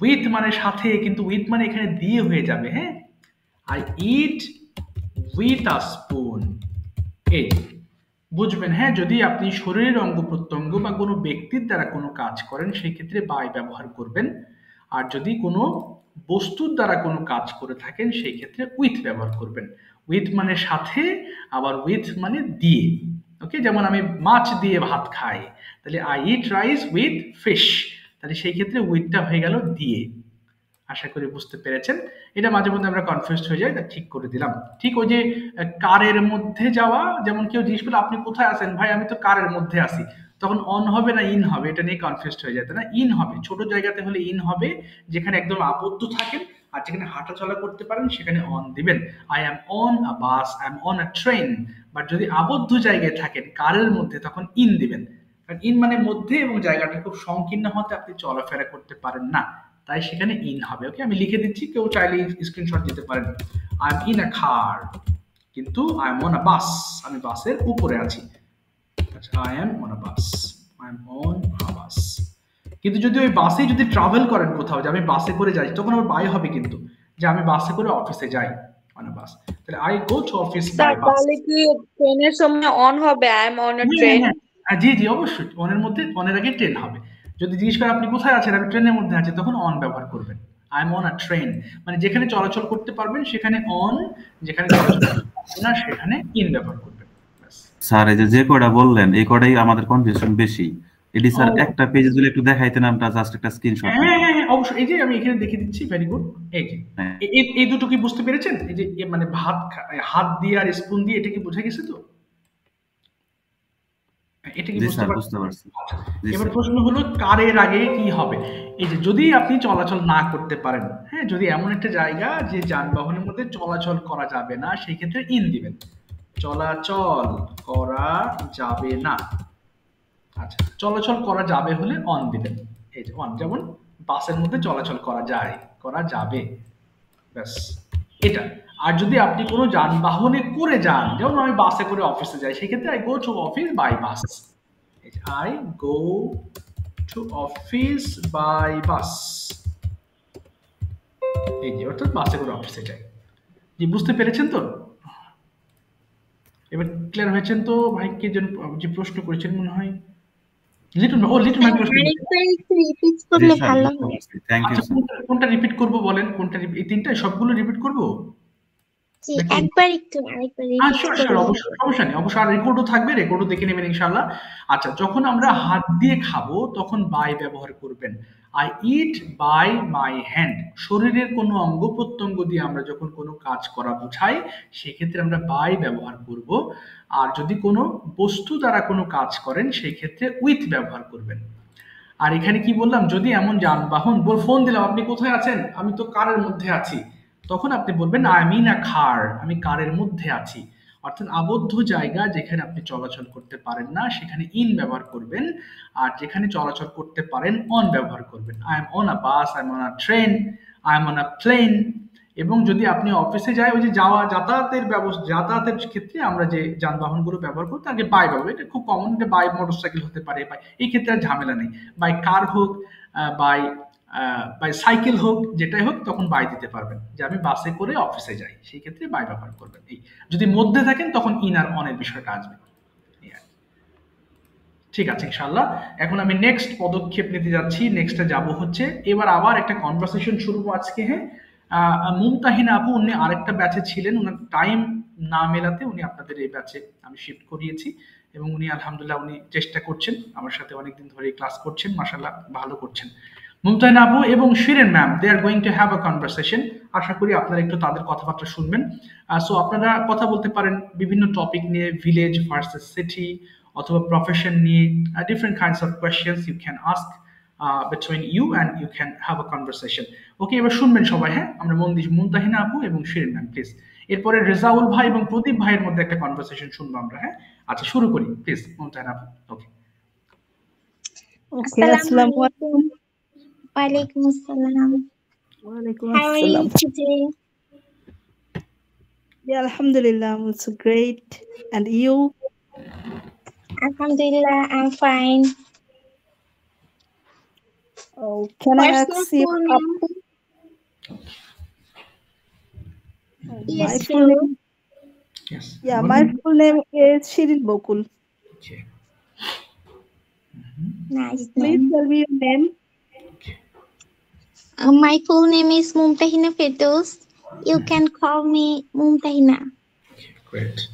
উইথ মানে সাথে, কিন্তু উইথ মানে এখানে দিয়ে হয়ে যাবে। হ্যাঁ, I it with a spoon. এই বুঝবেন। হ্যাঁ, যদি আপনি শরীরের অঙ্গ প্রত্যঙ্গ বা কোনো ব্যক্তির দ্বারা কোনো কাজ করেন সেই ক্ষেত্রে বাই ব্যবহার করবেন, আর যদি কোনো বস্তুর দ্বারা কোনো কাজ করে থাকেন সেই ক্ষেত্রে উইথ ব্যবহার করবেন। উইথ মানে সাথে, আবার উইথ মানে দিয়ে। ওকে, যেমন আমি মাছ দিয়ে ভাত খাই, তাহলে I eat rice with fish, তাহলে সেই ক্ষেত্রে উইথটা হয়ে গেল দিয়ে। আশা করি বুঝতে পেরেছেন। এটা মাঝে মধ্যে আমরা কনফিউজড হয়ে যাই, তা ঠিক করে দিলাম। ঠিক ওই যে কারের মধ্যে যাওয়া, যেমন কেউ জিজ্ঞেস করলো আপনি কোথায় আছেন, ভাই আমি তো কারের মধ্যে আছি, তখন অন হবে না ইন হবে, এটা নিয়ে কনফিউজড হয়ে যায়, তাই না? ইন হবে, ছোট জায়গাতে হলে ইন হবে, যেখানে একদম আবদ্ধ থাকেন আর যেখানে হাঁটাচলা করতে পারেন সেখানে অন দিবেন। I am on a bus, I am on a train. But যদি আবদ্ধ জায়গায় থাকেন কারের মধ্যে, তখন ইন দিবেন। কারণ ইন মানে মধ্যে, এবং জায়গাটা খুব সংকীর্ণ হতে আপনি চলাফেরা করতে পারেন না, তাই সেখানে ইন হবে। ওকে, আমি লিখে দিচ্ছি, কেউ চাইলে স্ক্রিনশট দিতে পারেন। I am in a car, কিন্তু I am on a bus, আমি বাসের উপরে আছি। আচ্ছা, I am on a bus, I am on a bus. কিন্তু যদি ওই বাসে যদি ট্রাভেল করেন কোথাও, যে আমি বাসে করে যাই, তখন আমার বাই হবে, কিন্তু যে আমি বাসে করে অফিসে যাই অন আ বাস, তাহলে I go to office by bus. তাহলে কি ট্রেনের সময় অন হবে I am on a train? জি জি, অবশ্যই অনের মধ্যে, অনের আগে ট্রেন হবে। যদি জিজ্ঞেস করেন আপনি কোথায় আছেন, আমি ট্রেনের মধ্যে আছি, তখন অন ব্যবহার করবেন। I am on a train, মানে যেখানে চলাচল করতে পারবেন সেখানে অন, যেখানে চলাচল করতে পারবেন না সেখানে ইন ব্যবহার করবেন। স্যার এই যে কয়টা বললেন এই কয়টাই আমাদের কনফিউশন বেশি। এটি স্যার একটা পেজে যদি একটু দেখাইতেন, আমরা জাস্ট একটা স্ক্রিনশট। হ্যাঁ হ্যাঁ অবশ্যই, এই যে আমি এখানে দেখিয়ে দিচ্ছি, ভেরি গুড। এই যে এই দুটো কি বুঝতে পেরেছেন? এই যে মানে হাত দিয়ে আর স্পুন দিয়ে, এটা কি বুঝে গেছে তো? এটা কি বুঝতে পারছি? এবার প্রশ্ন হলো কারের আগে কি হবে? এই যে যদি আপনি চলাচল না করতে পারেন, হ্যাঁ, যদি এমন একটা জায়গা যে যানবাহনের মধ্যে চলাচল করা যাবে না, সেই ক্ষেত্রে ইন দিবেন। চলাচল করা যাবে না, আচ্ছা, চলাচল করা যাবে হলে অন দিবেন। এই যে অন, যেমন বাসের মধ্যে চলাচল করা যায়, করা যাবে, ব্যাস এটা। আর যদি আপনি কোনো যানবাহনে করে যান, যেমন আমি বাসে করে অফিসে যাই, সেক্ষেত্রে I go to office by bus. I go to office by bus, এই যে অর্থাৎ বাসে করে অফিসে যাই। জি, বুঝতে পেরেছেন তো? এবার ক্লিয়ার হয়েছেন তো? ভাই কে যেন যে প্রশ্ন করেছেন মনে হয়, লিটন ভাই প্রশ্ন আরেকবার একটু রিপিট করলে ভালো হয়। আচ্ছা, কোনটা রিপিট করব বলেন? কোনটা? এই তিনটা সবগুলো রিপিট করব? জি, আরেকবার রিপিট করলে। সমস্যা নেই, অবশ্যই। আর রেকর্ডও থাকবে, রেকর্ডও দেখে নেবেন ইনশাআল্লাহ। আচ্ছা, যখন আমরা হাত দিয়ে খাবো তখন বাই ব্যবহার করবেন। I eat by my hand. শরীরের কোনো অঙ্গ প্রত্যঙ্গ দিয়ে আমরা যখন কোনো কাজ করা বোঝাই সেক্ষেত্রে আমরা বাই ব্যবহার করব। আর যদি কোনো বস্তু দ্বারা কোনো কাজ করেন সেই ক্ষেত্রে উইথ ব্যবহার করবেন। আর এখানে কি বললাম, যদি এমন যানবাহন, ফোন দিলাম আপনি কোথায় আছেন, আমি তো কারের মধ্যে আছি, তখন আপনি বলবেন আই এম ইন আ কার, আমি কারের মধ্যে আছি। অর্থাৎ আবদ্ধ জায়গা যেখানে আপনি চলাচল করতে পারেন না সেখানে ইন ব্যবহার করবেন, আর যেখানে চলাচল করতে পারেন অন ব্যবহার করবেন। I am on a bus, I am on a train, I am on a plane. এবং যদি আপনি অফিসে যাই, ওই যে যাতায়াতের ক্ষেত্রে আমরা যে যানবাহনগুলো ব্যবহার করি তাকে বাই ব্যবহার, এটা খুব কমন, এটা বাই মোটরসাইকেল হতে পারে, বাই, এই ক্ষেত্রে আর ঝামেলা নেই। বাই কার হোক, বাই সাইকেল হোক, যেটাই হোক, তখন বাই দিতে পারবেন। যে আমি বাসে করে অফিসে যাই, সেই ক্ষেত্রে বাই ব্যবহার করবেন। এই যদি মধ্যে থাকেন তখন ইন আর অনের বিষয়টা আসবে। ঠিক আছে ইনশাআল্লাহ। এখন আমি নেক্সট পদক্ষেপ নিতে যাচ্ছি। নেক্সটে যাব হচ্ছে, এবার আবার একটা কনভারসেশন শুরু আজকে। হ্যাঁ, মুমতাহিনা আপু উনি আরেকটা ব্যাচে ছিলেন, ওনার টাইম না মেলাতে উনি আপনাদের এই ব্যাচে আমি শিফট করিয়েছি, এবং উনি আলহামদুলিল্লাহ উনি চেষ্টা করছেন, আমার সাথে অনেকদিন ধরে ক্লাস করছেন, মাশাআল্লাহ ভালো করছেন। মুমতাহিনা আপু এবং Shirin ma'am, they are going to have a conversation. আশা করি আপনারা একটু তাদের কথাবার্তা শুনবেন। সো আপনারা কথা বলতে পারেন বিভিন্ন টপিক নিয়ে, ভিলেজ ভার্সেস সিটি, অথবা প্রফেশন নিয়ে, different kinds of questions you can ask between you and you can have a conversation. ওকে, এবার শুনবেন সবাই। হ্যাঁ, আমরা মন দিয়ে, মুমতাহিনা আপু এবং শিরিন ম্যাম প্লিজ। এরপরে রেজাউল ভাই এবং প্রদীপ ভাইয়ের মধ্যে একটা কনভারসেশন শুনবো আমরা। হ্যাঁ, আচ্ছা শুরু করি প্লিজ, মুমতাহিনা আপু। ওকে, আসসালামু আলাইকুম। ওয়ালাইকুম আসসালাম। How are you today? Yeah, Alhamdulillah, I'm also great. And you? Alhamdulillah, I'm fine. Oh, can I What's your ask you? full name? My Yes, full sure. name. Yes. Yeah, What my will- full name is Shirin Bokul. Okay. Nice Please name. tell me your name. Okay. My full name is Mumtahina Firdaus. You can call me Mumtahina. Okay. Great.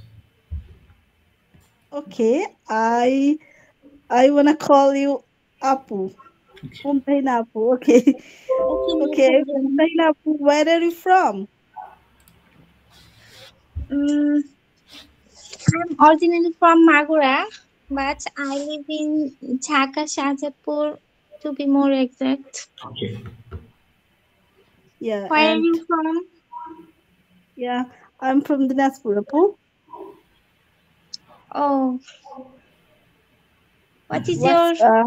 Okay, I wanna call you Apu. Okay. Mumtahina Apu. Okay, Okay, no okay. problem. Mumtahina Apu, where are you from? Mm, I'm originally from Magura, but I live in Dhaka, Shahjatpur, to be more exact. Okay. Yeah, Where are and you from? yeah, I'm from Dinajpur. Apu, Oh, what is what's your? uh,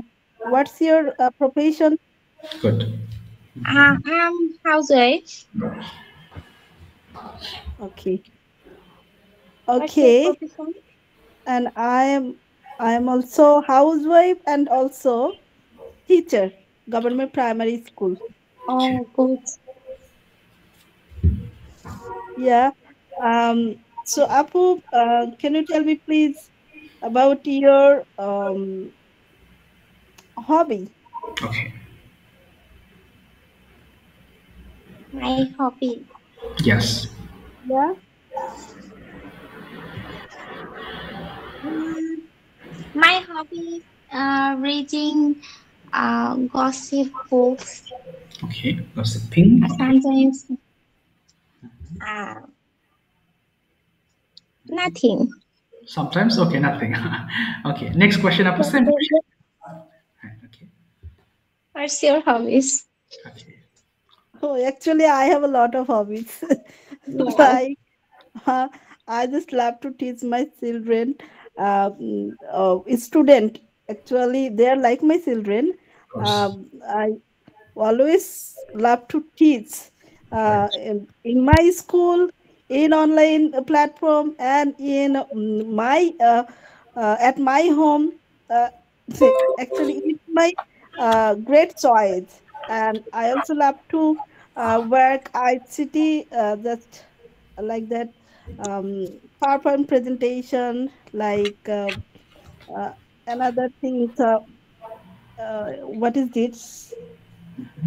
what's your profession? Good. I'm housewife. Okay, What's your okay. profession? And I am also housewife and also teacher, government primary school. Okay. Oh, good. Yeah. So Apu, can you tell me please about your hobby? Okay. My hobby. Yes. Yeah. Mm, my hobby is reading gossip books. Okay. Gossiping. Okay. Sometimes uh, nothing. Sometimes. Okay. Nothing. Okay. Next question. Apu. So, Same question. Okay. what's your hobbies? Okay. Oh, actually, I have a lot of hobbies. Yeah. Like, uh, I just love to teach my children. Student. Actually, they are like my children. Of course. I always love to teach Right. in my school, in online platform, and in my at my home. Uh, actually, it's my great choice, and I also love to work ICT just like that PowerPoint presentation, like uh, another thing. What is this?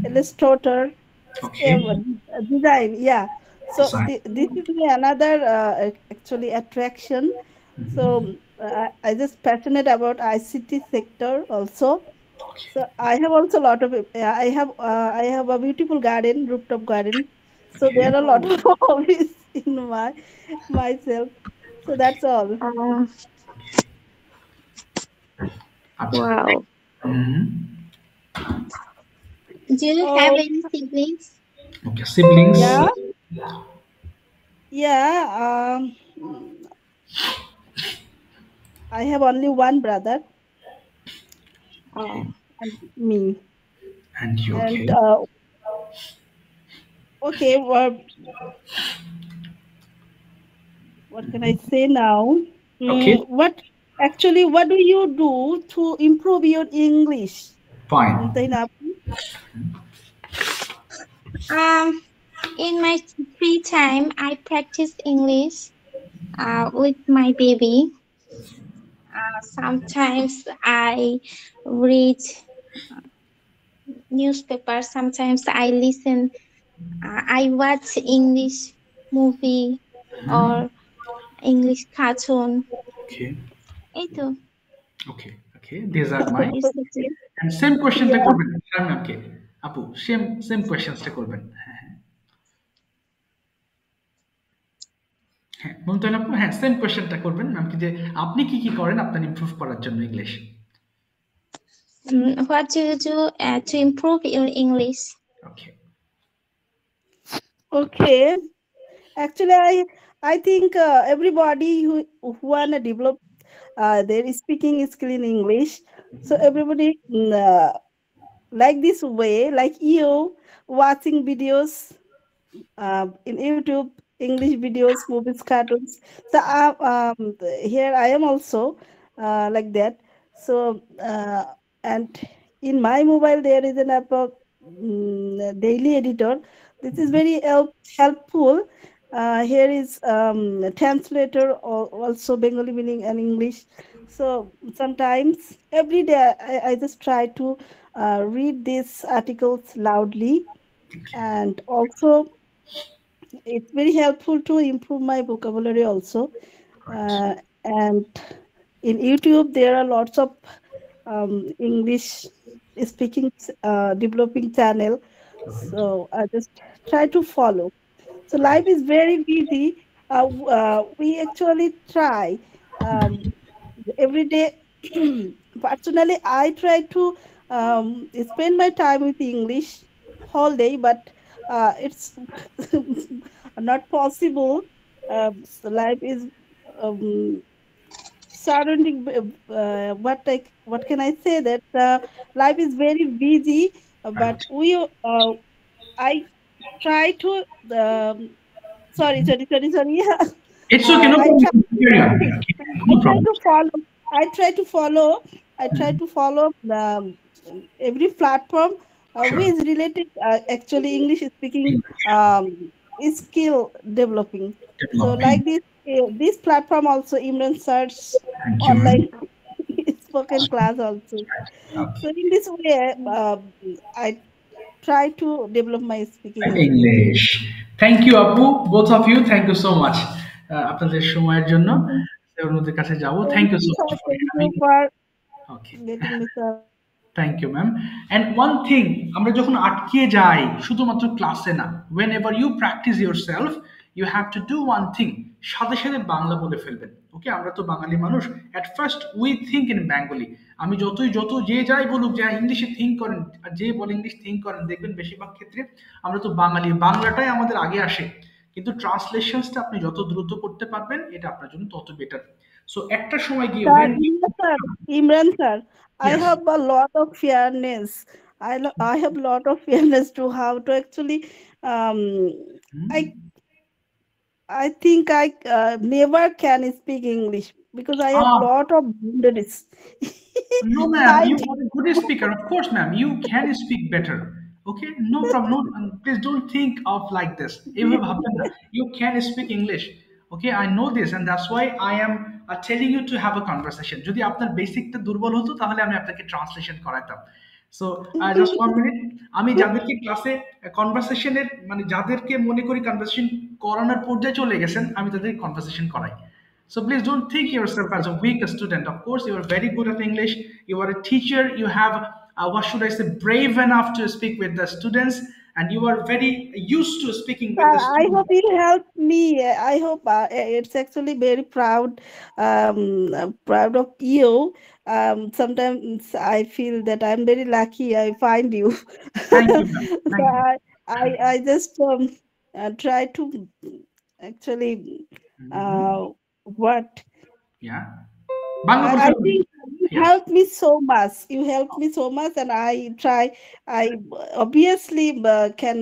Illustrator, Okay. design. Yeah. So Design. this is my another actually attraction. So I just passionate about ICT sector also. Okay. So I have also a lot of I have a beautiful garden, rooftop garden. So Okay. there are a lot Oh, of hobbies in myself. So that's all. Acha. wow. Mhm. Do you have Oh any siblings? Okay. Siblings. yeah, yeah. I have only one brother Okay. Oh, and me. And you. And Okay. okay, what can I say now? Okay. What do you do to improve your English? Fine. Mumtahina? um, in my free time, I practice English with my baby. Sometimes I read newspapers. Sometimes I listen. I watch English movie or English cartoon. Okay. Ito. Okay. Okay. These are mine. Basically. And same questionটা Yeah. করবেন শারমিনকে আপু same কোয়েশ্চেন্সটা করবেন হ্যাঁ মুমতাজ আপু হ্যাঁ same কোয়েশ্চেনটা করবেন ম্যামকে যে আপনি কি কি করেন আপনার ইমপ্রুভ করার জন্য English What do you do to improve your English? Okay Okay. Actually, I think everybody who wanna develop their speaking skill in English. So everybody like this way, like you watching videos in YouTube, English videos, movies, cartoons. So here I am also like that. So and in my mobile there is an app of daily editor. This is very helpful. Here is translator, also Bengali meaning and English. So sometimes every day I just try to read these articles loudly, and also it's very helpful to improve my vocabulary also. And in YouTube there are lots of English speaking developing channel. So I just try to follow. So life is very busy. We actually try every day. Personally, I try to spend my time with English whole day, but it's not possible. So life is um, surrounding. What can I say? That life is very busy, but I try to. Sorry. It's okay, no I problem. try. Carry on. I No try problem. to follow. I try to follow. I try to follow every platform Sure. which is related. Actually, English speaking skill developing. So, Developing. like this platform also, Imran Search Thank you, ma'am. online spoken class also. Okay. So, in this way, I try to develop my speaking skill. English. Thank you, Apu. Both of you, thank you so much. আপনাদের সময়ের জন্য অন্যদের কাছে যাব। Thank you so much for Thank you having. for Okay. getting me, sir. Thank you ma'am and one thing, আমরা যখন আটকে যাই শুধুমাত্র ক্লাসে না, whenever you practice yourself you have to do one thing, সাথে সাথে বাংলা বলে ফেলবেন। ওকে, আমরা তো বাঙালি মানুষ, at first we think in Bengali. আমি যত যে যাই বলুক যে ইংলিশে থিঙ্ক করেন, আর যে বলে ইংলিশ থিঙ্ক করেন, দেখবেন বেশিরভাগ ক্ষেত্রে আমরা তো বাঙালি, বাংলাটাই আমাদের আগে আসে। কিন্তু ট্রান্সলেশনসটা আপনি যত দ্রুত করতে পারবেন এটা আপনার জন্য তত বেটার। সো একটা সময় গিয়ে Sir, when yes, sir, Imran sir, I yes have a lot of fairness. I have a lot of fairness to how to actually. Um, I I think I never can speak English because I have ah lot of boundaries. No, ma'am, I you think are a good speaker. Of course, ma'am, you can speak better. Okay, no problem. No, please don't think of like this. এভাবে ভাববেন না। You can speak English. Okay, I know this, and that's why I am telling you to have a conversation. যদি আপনার বেসিকটা দুর্বল হতো তাহলে আমি আপনাকে ট্রান্সলেশন করাতাম। সো জাস্ট 1 মিনিট, আমি যাদেরকে ক্লাসে কনভারসেশনের মানে যাদেরকে মনে করি কনভারসেশন করানোর পর্যায়ে চলে গেছেন, আমি তাদের কনভারসেশন করাই। So please don't think yourself as a weak student. Of course, you are very good at English. You are a teacher. You have, what should I say, brave enough to speak with the students, and you are very used to speaking with the I hope students. you help me. I hope it's actually very proud of you. Sometimes I feel that I'm very lucky. I find you. Thank you, ma'am. So Thank you. I just try to actually what Yeah. Bangla বলতে I হবে। think you Yes. helped me so much. You helped me so much, and I obviously can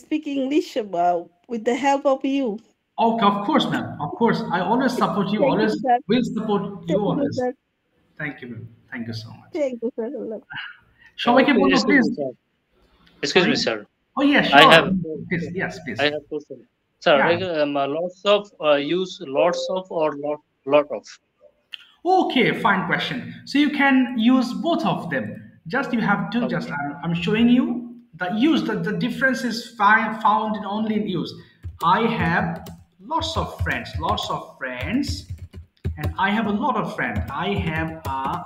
speak English with the help of you. Okay, of course, ma'am. Of course, I always support you. Thank you, Always sir. will support you Thank you, always. sir. Thank you, ma'am. Thank you so much. Thank you, sir. সবাইকে বলবো Excuse please. me, sir. Excuse me, sir. Oh yeah, I sure. have Please, yes, please. I have question. Sir, Yeah. like lots of use lots of or lot of. Okay, fine question. So you can use both of them. Just you have to just Okay. I'm showing you the use. The difference is found in only in use. I have lots of friends, and I have a lot of friends. I have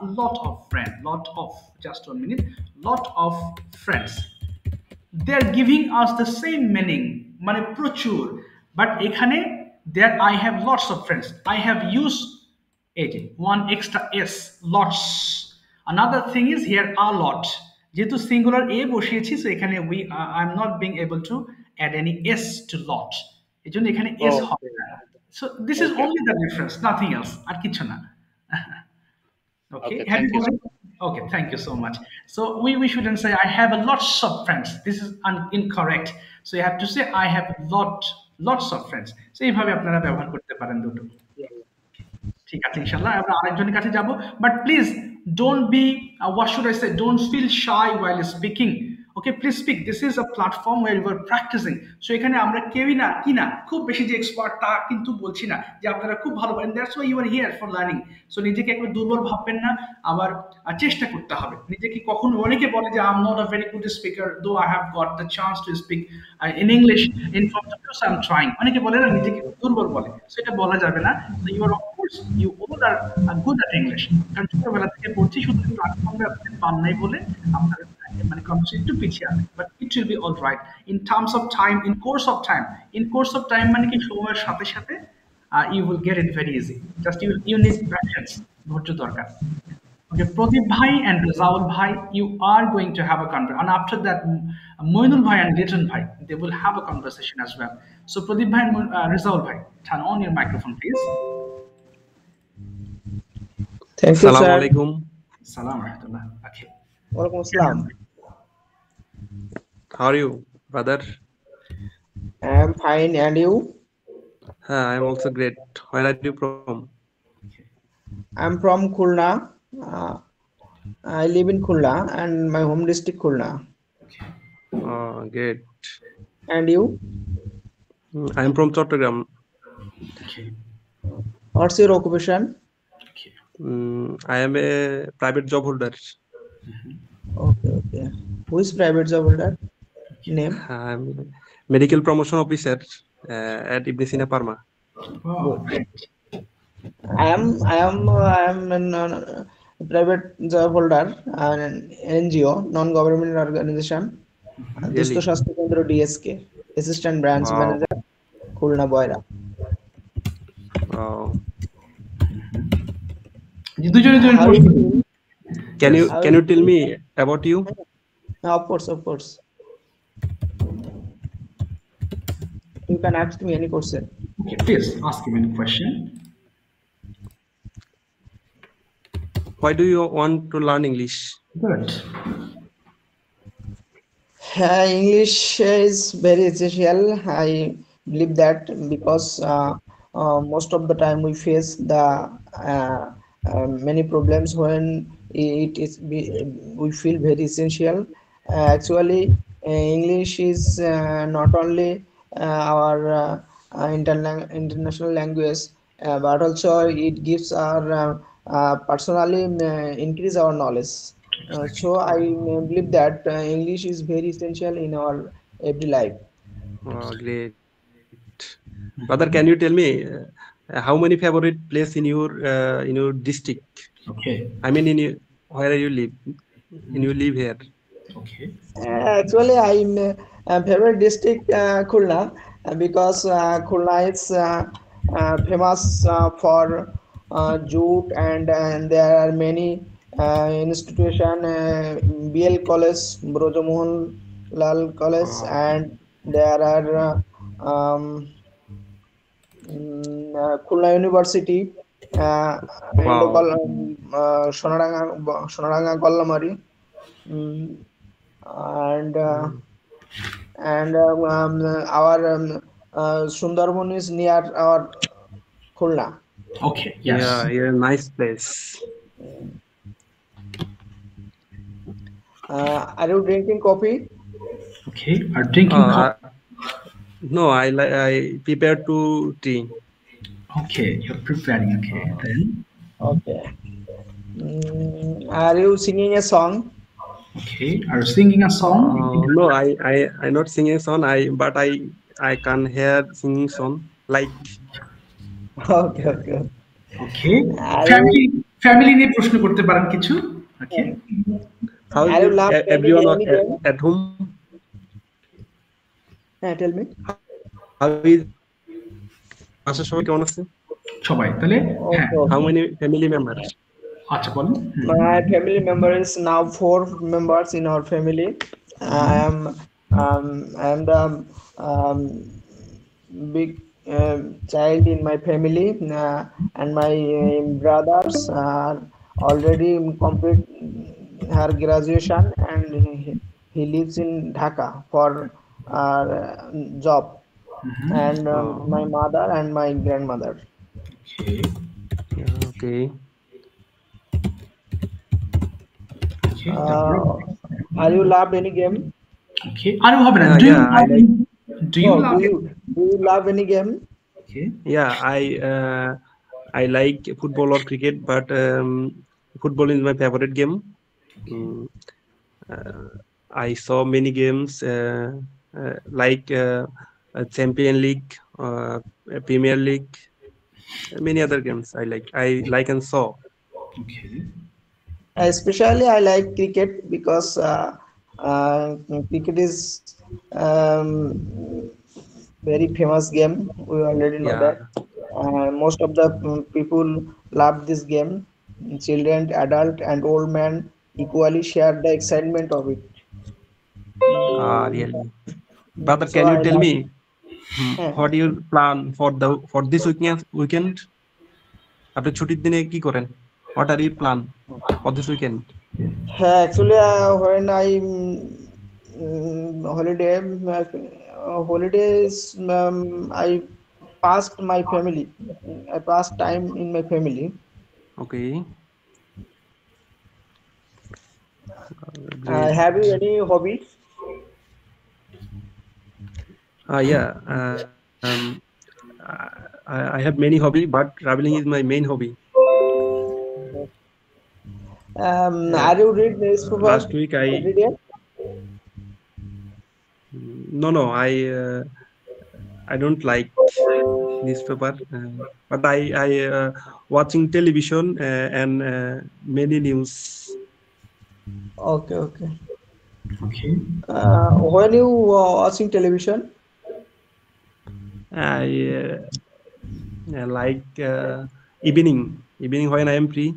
a lot of friends. Lot of, just 1 minute. Lot of friends. They're giving us the same meaning, মানে প্রচুর, but এখানে there I have lots of friends. I have used one extra s, lots. Another thing is here a lot, যেহেতু singular a বসিয়েছি, so এখানে I'm not being able to add any s to lot, এই জন্য এখানে s হবে Okay. না। So this is Okay. only the difference, nothing else, আর কিছু না। Okay, Okay. have you Thank you, sir. gotten? Okay, thank you so much. So we shouldn't say I have a lots of friends. This is incorrect. So you have to say I have lots of friends. So এইভাবে আপনারা ব্যবহার করতে পারেন দুটো। Yeah. ঠিক আছে ইনশাআল্লাহ আমরা আরেকজনের কাছে যাব but please don't be what should I say don't feel shy while speaking okay please speak this is a platform where we are practicing so এখানে আমরা কেউই না কি না খুব বেশি যে এক্সপার্ট তা কিন্তু বলছি না যে আপনারা খুব ভালো পারেন that's why you are here for learning so নিজেকে একবার দুর্বল ভাববেন না আবার চেষ্টা করতে হবে নিজেকে কখনো অনেকে বলে যে I am not a very good speaker though I have got the chance to speak in English in front of you so I am trying অনেকে বলে না নিজেকে দুর্বল বলে সেটা বলা যাবে না so you are of course you all are good at English কারণ ছোটবেলা থেকে পড়ছি শুধু প্ল্যাটফর্মে আপনি পান নাই বলে আপনার মানে কনভার্সেশন একটু পিছিয়ে আছে but it will be all right in terms of time in course of time মানে কি সময়ের সাথে সাথে you will get it very easy just you need patience ধৈর্য দরকার okay Pradeep bhai and Razaul bhai you are going to have a conversation and after that Moinul bhai and Liton bhai they will have a conversation as well so Pradeep bhai and Razaul bhai turn on your microphone please Thank you, Assalamu sir. alaikum. Salam rahmatullah. Okay. Walaikum assalam. How are you, brother? I am fine, and you? I am also great. Where are you from? I am from Khulna. I live in Khulna, and my home district Khulna. Great. And you? I am from Chattogram. Okay. What's your occupation? I am a private job holder. Okay. Who is private job holder? Name? I am medical promotion officer at Ibn Sina Parma. Wow. I am an private job holder, an NGO, non-government organization. Dishto Shastro Kendra DSK, Assistant Branch Manager, Khulna Boyra. Wow. Can you tell me about you? Of course. You can ask me any question. Okay, please ask him any question. Why do you want to learn English? Good. English is very essential. I believe that because most of the time we face the many problems when we feel very essential. Actually, English is not only our international language, but also it gives our personally increase our knowledge. So I believe that English is very essential in our every life. Great. Brother, can you tell me how many favorite place in your district? Okay. I mean, where you live? You live here. Okay. Actually, I'm favorite district Khulna because Khulna is famous for jute and there are many institution, BL College, Brojamohan Lal College, and there are Khulna University, Sonaranga Gollamari, and our Sundarban is near our Khulna. Okay. Yes. Yeah, nice place. Are you drinking coffee? Okay. Are drinking coffee? No, I prepare to tea. Okay, you're preparing. Okay, then. Okay. Are you singing a song? Okay. Are you singing a song? No, I not singing a song. But I can hear singing song like. Okay. Okay. Family নিয়ে প্রশ্ন করতে পারেন কিছু? Okay. How is everyone at home? Tell me. How is আচ্ছা সবাই কেমন আছে? সবাই তাহলে How many family members? আচ্ছা বলুন। My family member is now 4 members in our family. I am the big child in my family, and my brothers are already complete her graduation, and he lives in Dhaka for job, and my mother and my grandmother. Okay. Okay. Okay. Are you love any game? Okay. Aru হবে না. Do you Yeah, I love? like. Do you No, love? do you love any game? Okay. Yeah, I like football or cricket, but football is my favorite game. I saw many games like Champion League, Premier League, many other games. I like and saw. Okay. Especially I like cricket because cricket is very famous game. We already know Yeah. that. Most of the people love this game. Children, adult, and old man equally share the excitement of it. Really. Brother, So can you I tell love- me what do you plan for this weekend? আপনি ছুটির দিনে কি করেন? What are your plan for this weekend? Actually, when I holidays, I passed my family. I passed time in my family. Okay. Have you any hobbies? Yeah. I have many hobby, but traveling is my main hobby. Are you read newspaper Last week every day? No, I don't like newspaper, but I watching television and many news. Okay. Okay. When you watching television? I like evening when I am free.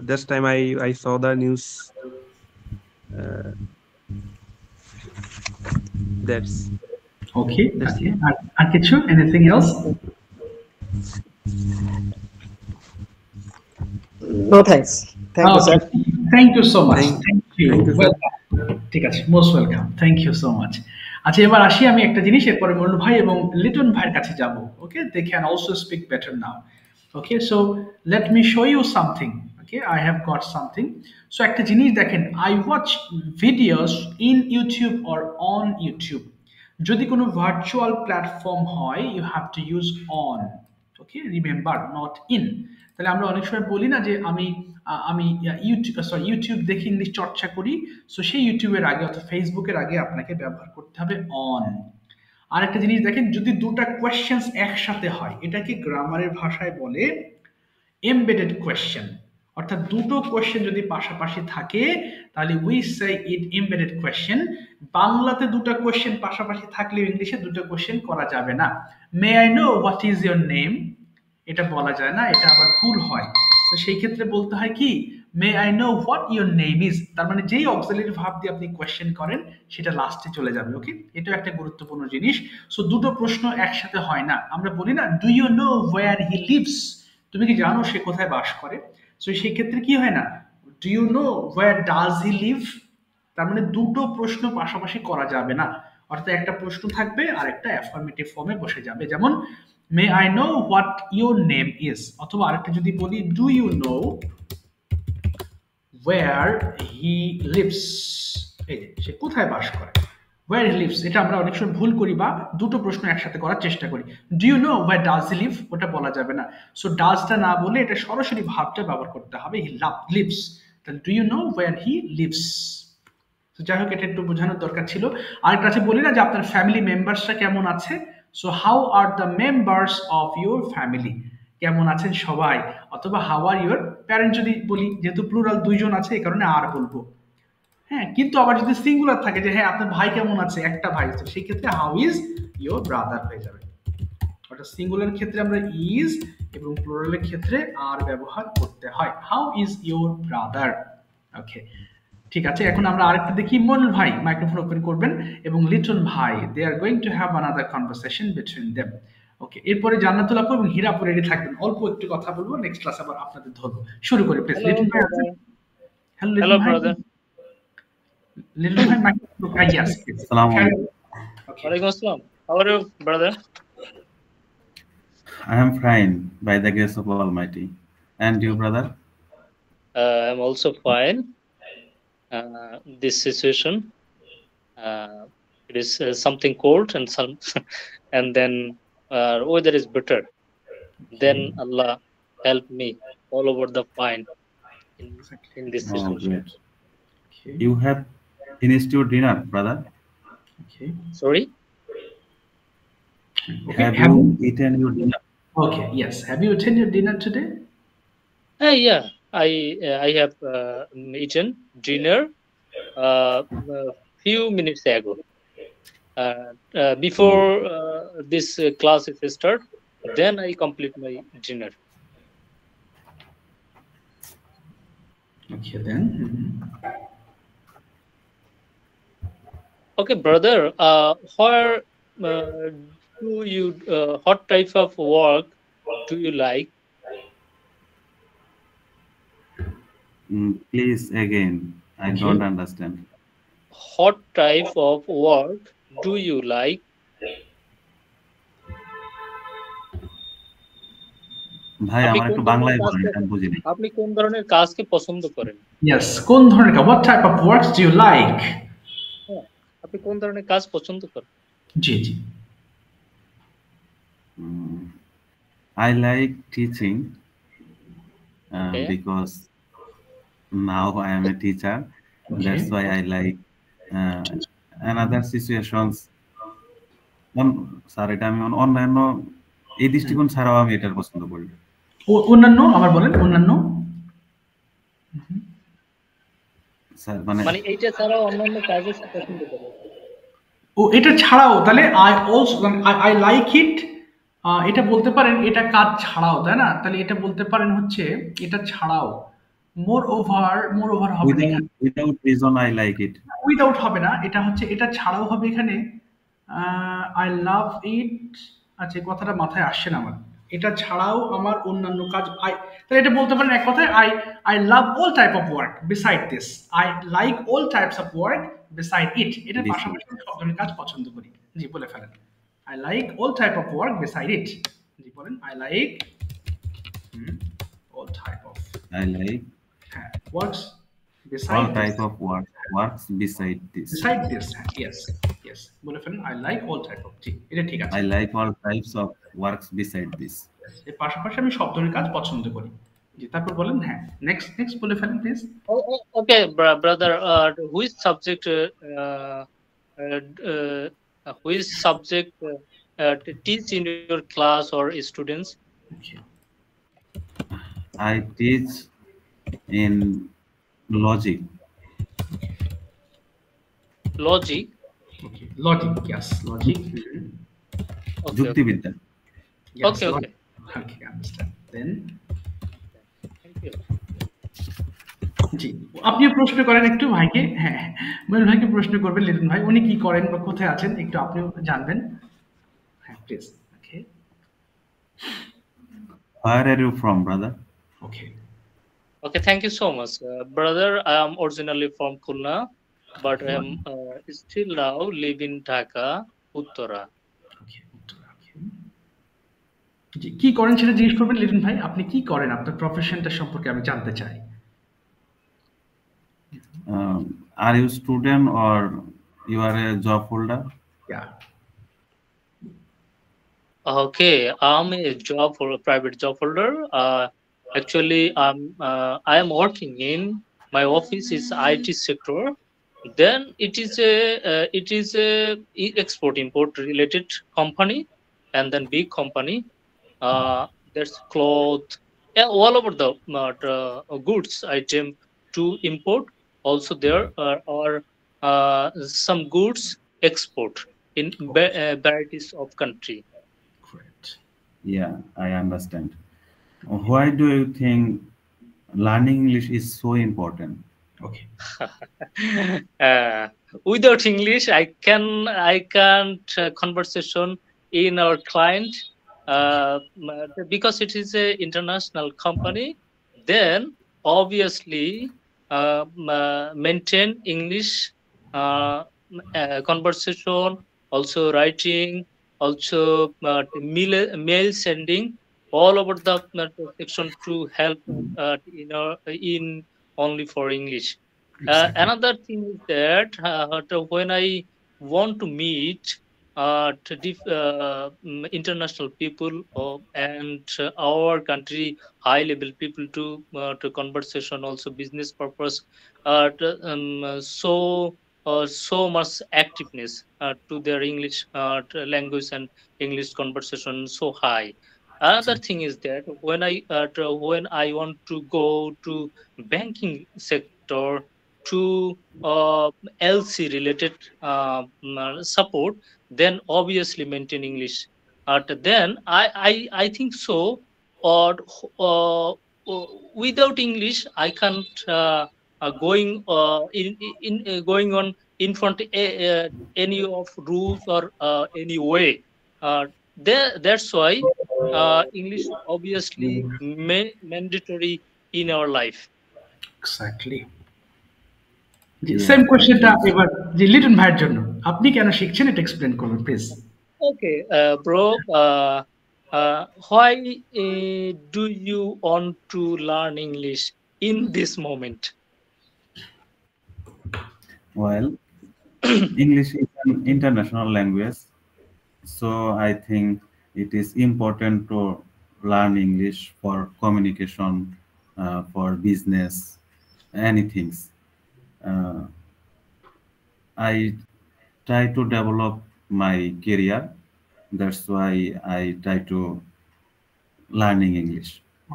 This time I saw the news. That's Okay. Okay. আর কিছু? Anything else? No, thanks. Thank you, sir. Thank you so much. Thank you. Thank you, sir. Welcome. ঠিক আছে, most welcome, thank you so much. আচ্ছা, এবার আসি আমি একটা জিনিস, এরপরে মনুল ভাই এবং লিটন ভাইয়ের কাছে যাব। Okay, they can also speak better now. Okay, so let me show you something. Okay, I have got something. So একটা জিনিস দেখেন, I watch videos in YouTube or on YouTube. যদি কোনো ভার্চুয়াল প্ল্যাটফর্ম হয়, you have to use on. Okay, remember, not in. তাহলে আমরা অনেক সময় বলি না যে আমি ইউটিউব দেখে ইংলিশ চর্চা করি, সো সেই ইউটিউবের আগে অথবা ফেসবুকের আগে আপনাকে ব্যবহার করতে হবে অন। আর একটা জিনিস দেখেন, যদি দুটো কোয়েশ্চেন্স একসাথে হয়, এটাকে গ্রামারের ভাষায় বলে এমবেডেড কোয়েশ্চেন। অর্থাৎ দুটো কোয়েশ্চেন যদি পাশাপাশি থাকে, তাহলে we say it embedded question. বাংলাতে দুটো কোয়েশ্চেন পাশাপাশি থাকলে ইংলিশে দুটো কোয়েশ্চেন করা যাবে না। মে I know what is your name, এটা বলা যায় না, এটা আবার ভুল হয়। তো সেই ক্ষেত্রে বলতে হয় কি, মে I know what your name is. তার মানে যেই অক্সিলারি ভার্ব দিয়ে আপনি কোয়েশ্চেন করেন, সেটা লাস্টে চলে যাবে। ওকে, এটা একটা গুরুত্বপূর্ণ জিনিস। সো দুটো প্রশ্ন একসাথে হয় না। আমরা বলি না, do you know where he lives, তুমি কি জানো সে কোথায় বাস করে? সো সেই ক্ষেত্রে কি হয় না, do you know where does he live. তার মানে দুটো প্রশ্ন পাশাপাশি করা যাবে না। অর্থাৎ একটা প্রশ্ন থাকবে আর একটা অ্যাফার্মেটিভ ফর্মে বসে যাবে। যেমন may I know what your name is, অথবা আরেকটা যদি বলি, do you know where he lives, এই যে সে কোথায় বাস করে, ওয়্যার হি লিভস। এটা আমরা অনেক সময় ভুল করি বা দুটো প্রশ্ন একসাথে করার চেষ্টা করি। Do you know where does he live, ওটা বলা যাবে না। সো ডাজটা না বলে এটা সরাসরি ভাবটা ব্যবহার করতে হবে, হি লিভস। তাহলে do you know where he lives. তো যাই হোক, এটা একটু বোঝানোর দরকার ছিল। আরেকটা আছে, বলি না যে আপনার ফ্যামিলি মেম্বার্সরা কেমন আছে। So how are the members of your family, কেমন আছেন সবাই। অথবা হাউ আর ইউর প্যারেন্ট যদি বলি, যেহেতু প্লুরাল দুইজন আছে এই কারণে আর বলবো। হ্যাঁ, কিন্তু আবার যদি সিঙ্গুলার থাকে যে হ্যাঁ আপনার ভাই কেমন আছে, একটা ভাই আছে, সেই ক্ষেত্রে হাউ ইজ ইউর ব্রাদার হয়ে যাবে। অর্থাৎ সিঙ্গুলার ক্ষেত্রে আমরা ইজ এবং প্লুরালের ক্ষেত্রে আর ব্যবহার করতে হয়, হাউ ইজ ইউর ব্রাদার। ওকে, ঠিক আছে। এখন আমরা আরেকটা দেখি, মনুল ভাই মাইক্রোফোন ওপেন করবেন এবং লিটন ভাই, they are going to have another conversation between them. Okay, এরপরে জান্নাতুল আপু এবং হীরা আপু রেডি থাকবেন, অল্প একটু কথা বলবো, নেক্সট ক্লাস আবার আপনাদের ধরবো। শুরু করি প্লিজ। লিটন ভাই, হ্যালো লিটন ভাই। লিটন ভাই মাইক্রোফোন, ইয়েস প্লিজ। আসসালামু আলাইকুম। Walaikum assalam. How are you, brother? I am fine by the grace of Almighty. And you, brother? I'm also fine. This situation, it is something cold and some, and then weather is better. Then Allah help me all over the fine in this Oh, situation. great. Okay. You have finished your dinner, brother? Okay. Sorry. Okay. Have you eaten your dinner? Okay. Yes. Have you eaten your dinner today? Yeah, I have eaten dinner a few minutes ago. Before this class is start, then I complete my dinner. Okay, then. Okay, brother. Where do you? What type of work do you like? Please again. I don't understand. What type of work do you like? ভাই আপনি আমার কোন একটু ধরনের বাংলায় কাজ বলেন, এটা আমি বুঝিনি। আপনি কোন ধরনের কাজকে পছন্দ করেন? Yes. কোন ধরনের কাজ? What type of works do you like? হ্যাঁ, আপনি কোন ধরনের কাজ পছন্দ করেন? জি জি। I like teaching Okay. because now I am a teacher. That's why I like another situations. Sir এটা আমি অন্যান্য এই দৃষ্টিকোণ ছাড়াও আমি এটার পছন্দ করি। অন্যান্য আবার বলেন, অন্যান্য স্যার মানে এইটা ছাড়াও অন্যান্য কাজও পছন্দ করেন? ও এটা ছাড়াও তাহলে I also I like it, এটা বলতে পারেন এটা কাজ ছাড়াও, তাই না? তাহলে এটা বলতে পারেন হচ্ছে এটা ছাড়াও। মোর ওভার হবে না, without reason I like it. Without হবে না, এটা হচ্ছে এটা ছাড়াও হবে এখানে। আই লাভ ইট। আচ্ছা, কথাটা মাথায় আসছে না আমার। এটা ছাড়াও আমার অন্যান্য কাজ তাহলে এটা বলতে পারেন এক কথায় I love all type of work beside this. I like all types of work beside it. এটার পাশাপাশি সব ধরনের কাজ পছন্দ করি। জি, বলে ফেলেন। I like all type of work beside it. জি বলেন, I like all type of works all type of works beside this. Beside this, yes. বলে ফেলেন, I like all type of. জি, এটা ঠিক আছে। I like all types of works beside this. এর পাশাপাশি আমি সব ধরনের কাজ পছন্দ করি। জি, তারপর বলেন হ্যাঁ, নেক্সট বলে ফেলেন please. Okay, brother, which subject teach in your class or students? Okay. I teach in logic. Logic. Okay. Logic, yes. Logic. যুক্তিবিদ্যা। Okay. Okay, understand. Then. Thank you. জি, আপনিও প্রশ্ন করেন একটু ভাইকে। হ্যাঁ, মহিল ভাইকে প্রশ্ন করবেন লিটন ভাই, উনি কি করেন বা কোথায় আছেন একটু আপনিও জানবেন। হ্যাঁ, please. Okay. Where are you from, brother? Okay, thank you so much. Brother, I am originally from Khulna, but I am still now live in Dhaka, Uttara. জি, কি করেন সেটা জিজ্ঞেস করবেন লিটন ভাই। আপনি কি করেন, আপনার প্রফেশনটা সম্পর্কে আমি জানতে চাই। Are you student or you are a job holder? Yeah. Okay, I'm a private job holder. Actually, I am working in my office is IT sector. Then it is a export import related company, and then big company. There's cloth, all over the goods item to import. Also there are some goods export in varieties of country. Yeah, I understand. Why do you think learning English is so important? Okay. Without English, I can't conversation in our client because it is a international company. Then obviously maintain English conversation, also writing, also mail sending. all over the section to help in only for English. Exactly. Another thing is that when I want to meet international people and our country high level people to conversation, also business purpose, so much activeness to their English language and English conversation so high. Another thing is that when I want to go to banking sector to LC related support, then obviously maintain English. Then I think so. Or without English, I can't going going on in front any of rules or any way. That's why English is obviously mandatory in our life. Exactly. Yeah, same thank কোশ্চেনটা you. এবার যে লিটন ভাইয়ের জন্য, আপনি কেন শিখছেন এটা explain করবেন please. Okay, bro. Why do you want to learn English in this moment? Well, English is an international language, so I think it is important to learn English for communication, for business, anything. Uh, I try to develop my career. That's why I try to learning English.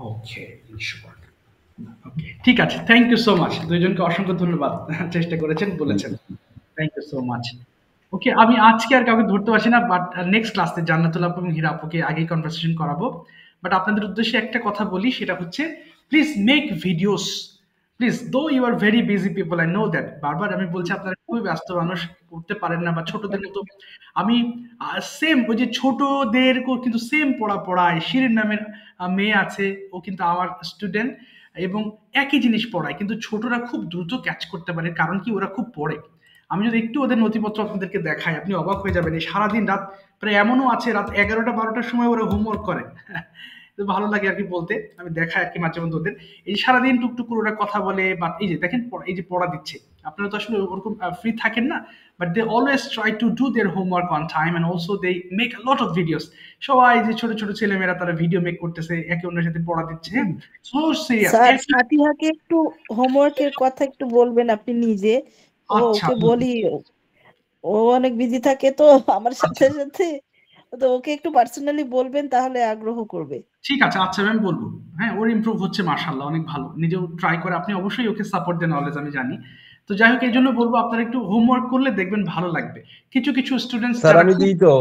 Okay, sure. Okay, ঠিক আছে, thank you so much. দুইজনকে অসংখ্য ধন্যবাদ, চেষ্টা করেছেন, বলেছেন। Thank you so much. Okay, আমি আজকে আর কাউকে ধরতে পারছি না, বাট নেক্সট ক্লাসে জান্নাতুল আপু এবং হীরা আপুকে আগেই কনভারসেশন করাবো। বাট আপনাদের উদ্দেশ্যে একটা কথা বলি, সেটা হচ্ছে please make videos, please. Though you are very busy people, I know that. বারবার আমি বলছি আপনারা খুবই ব্যস্ত মানুষ, করতে পারেন না, বা ছোটদের মতো আমি সেম ওই যে ছোটদেরকেও কিন্তু সেম পড়ায়। শিরিন নামের মেয়ে আছে, ও কিন্তু আমার স্টুডেন্ট, এবং একই জিনিস পড়ায়, কিন্তু ছোটরা খুব দ্রুত ক্যাচ করতে পারে, কারণ কি ওরা খুব পড়ে। আমি যদি একটু ওদের নথিপত্র আপনাদেরকে দেখাই, আপনি অবাক হয়ে যাবেন। এই সারাদিন রাত প্রায় এমনও আছে রাত 11টা-12টার সময় ওরা হোমওয়ার্ক করে। তো ভালো লাগে আর কি বলতে, আমি দেখাই আর কি মাঝে মধ্যে ওদের। এই সারাদিন টুকটুক করে ওরা কথা বলে, বা এই যে দেখেন এই যে পড়া দিচ্ছে, আপনারা তো আসলে ওরকম ফ্রি থাকেন না, but they always try to do their homework on time, and also they make a lot of videos. সবাই যে ছোট ছোট ছেলেমেয়েরা তারা ভিডিও মেক করতেছে, একে অন্যের সাথে পড়া দিচ্ছে। So serious. স্যার, ফাতিহাকে একটু হোমওয়ার্কের কথা একটু বলবেন আপনি নিজে। আচ্ছা, ওকে বলি, ও অনেক বিজি থাকে তো আমার সাথে সাথে, তো ওকে একটু পার্সোনালি বলবেন, তাহলে আগ্রহ করবে। ঠিক আছে, আচ্ছা ম্যাম বলবো। হ্যাঁ, ওর ইমপ্রুভ হচ্ছে মাশাআল্লাহ, অনেক ভালো, নিজেও ট্রাই করে। আপনি অবশ্যই ওকে সাপোর্ট দেন অলওয়েজ, আমি জানি। তো যাই হোক, এই জন্য বলবো আপনারা একটু হোমওয়ার্ক করলে দেখবেন ভালো লাগবে। কিছু কিছু স্টুডেন্টস স্যার আমি দিই তো।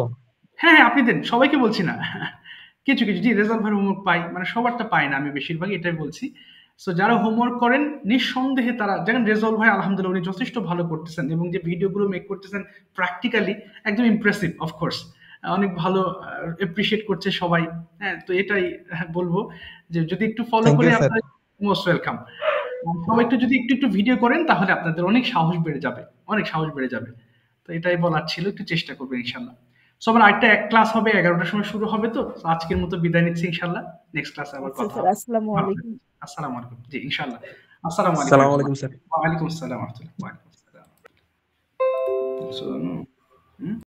হ্যাঁ হ্যাঁ, আপনি দেন, সবাইকে বলছি না। কিছু কিছু জি রেজাল্ট ভাই হোমওয়ার্ক পাই, মানে সবারটা পাই না, আমি বেশিরভাগ এটাই বলছি। সো যারা হোমওয়ার্ক করেন নিঃসন্দেহে তারা, যেমন রেজাল্ট ভাই আলহামদুলিল্লাহ উনি যথেষ্ট ভালো করতেছেন, এবং যে ভিডিওগুলো মেক করতেছেন প্র্যাকটিক্যালি একদম ইমপ্রেসিভ, অফকোর্স অনেক ভালো, এপ্রিশিয়েট করছে সবাই। হ্যাঁ, তো এটাই বলবো যে যদি একটু ফলো Thank করে you, sir. আপনারা, মোস্ট ওয়েলকাম। সবাই একটু যদি একটু একটু ভিডিও করেন, তাহলে আপনাদের অনেক সাহস বেড়ে যাবে, অনেক সাহস বেড়ে যাবে। তো এটাই বলার ছিল, একটু চেষ্টা করবেন ইনশাল্লাহ। সো আমার আরেকটা এক ক্লাস হবে, 11টার সময় শুরু হবে। তো আজকের মতো বিদায় নিচ্ছি ইনশাল্লাহ, নেক্সট ক্লাসে আবার আচ্ছা কথা স্যার, হবে। আসসালামু আলাইকুম। আসসালামু আলাইকুম, জি ইনশাল্লাহ। আসসালামু আলাইকুম। আসসালামু আলাইকুম স্যার। ওয়া আলাইকুম আসসালাম ওয়া রাহমাতুল্লাহ। ওয়া আলাইকুম আসসালাম।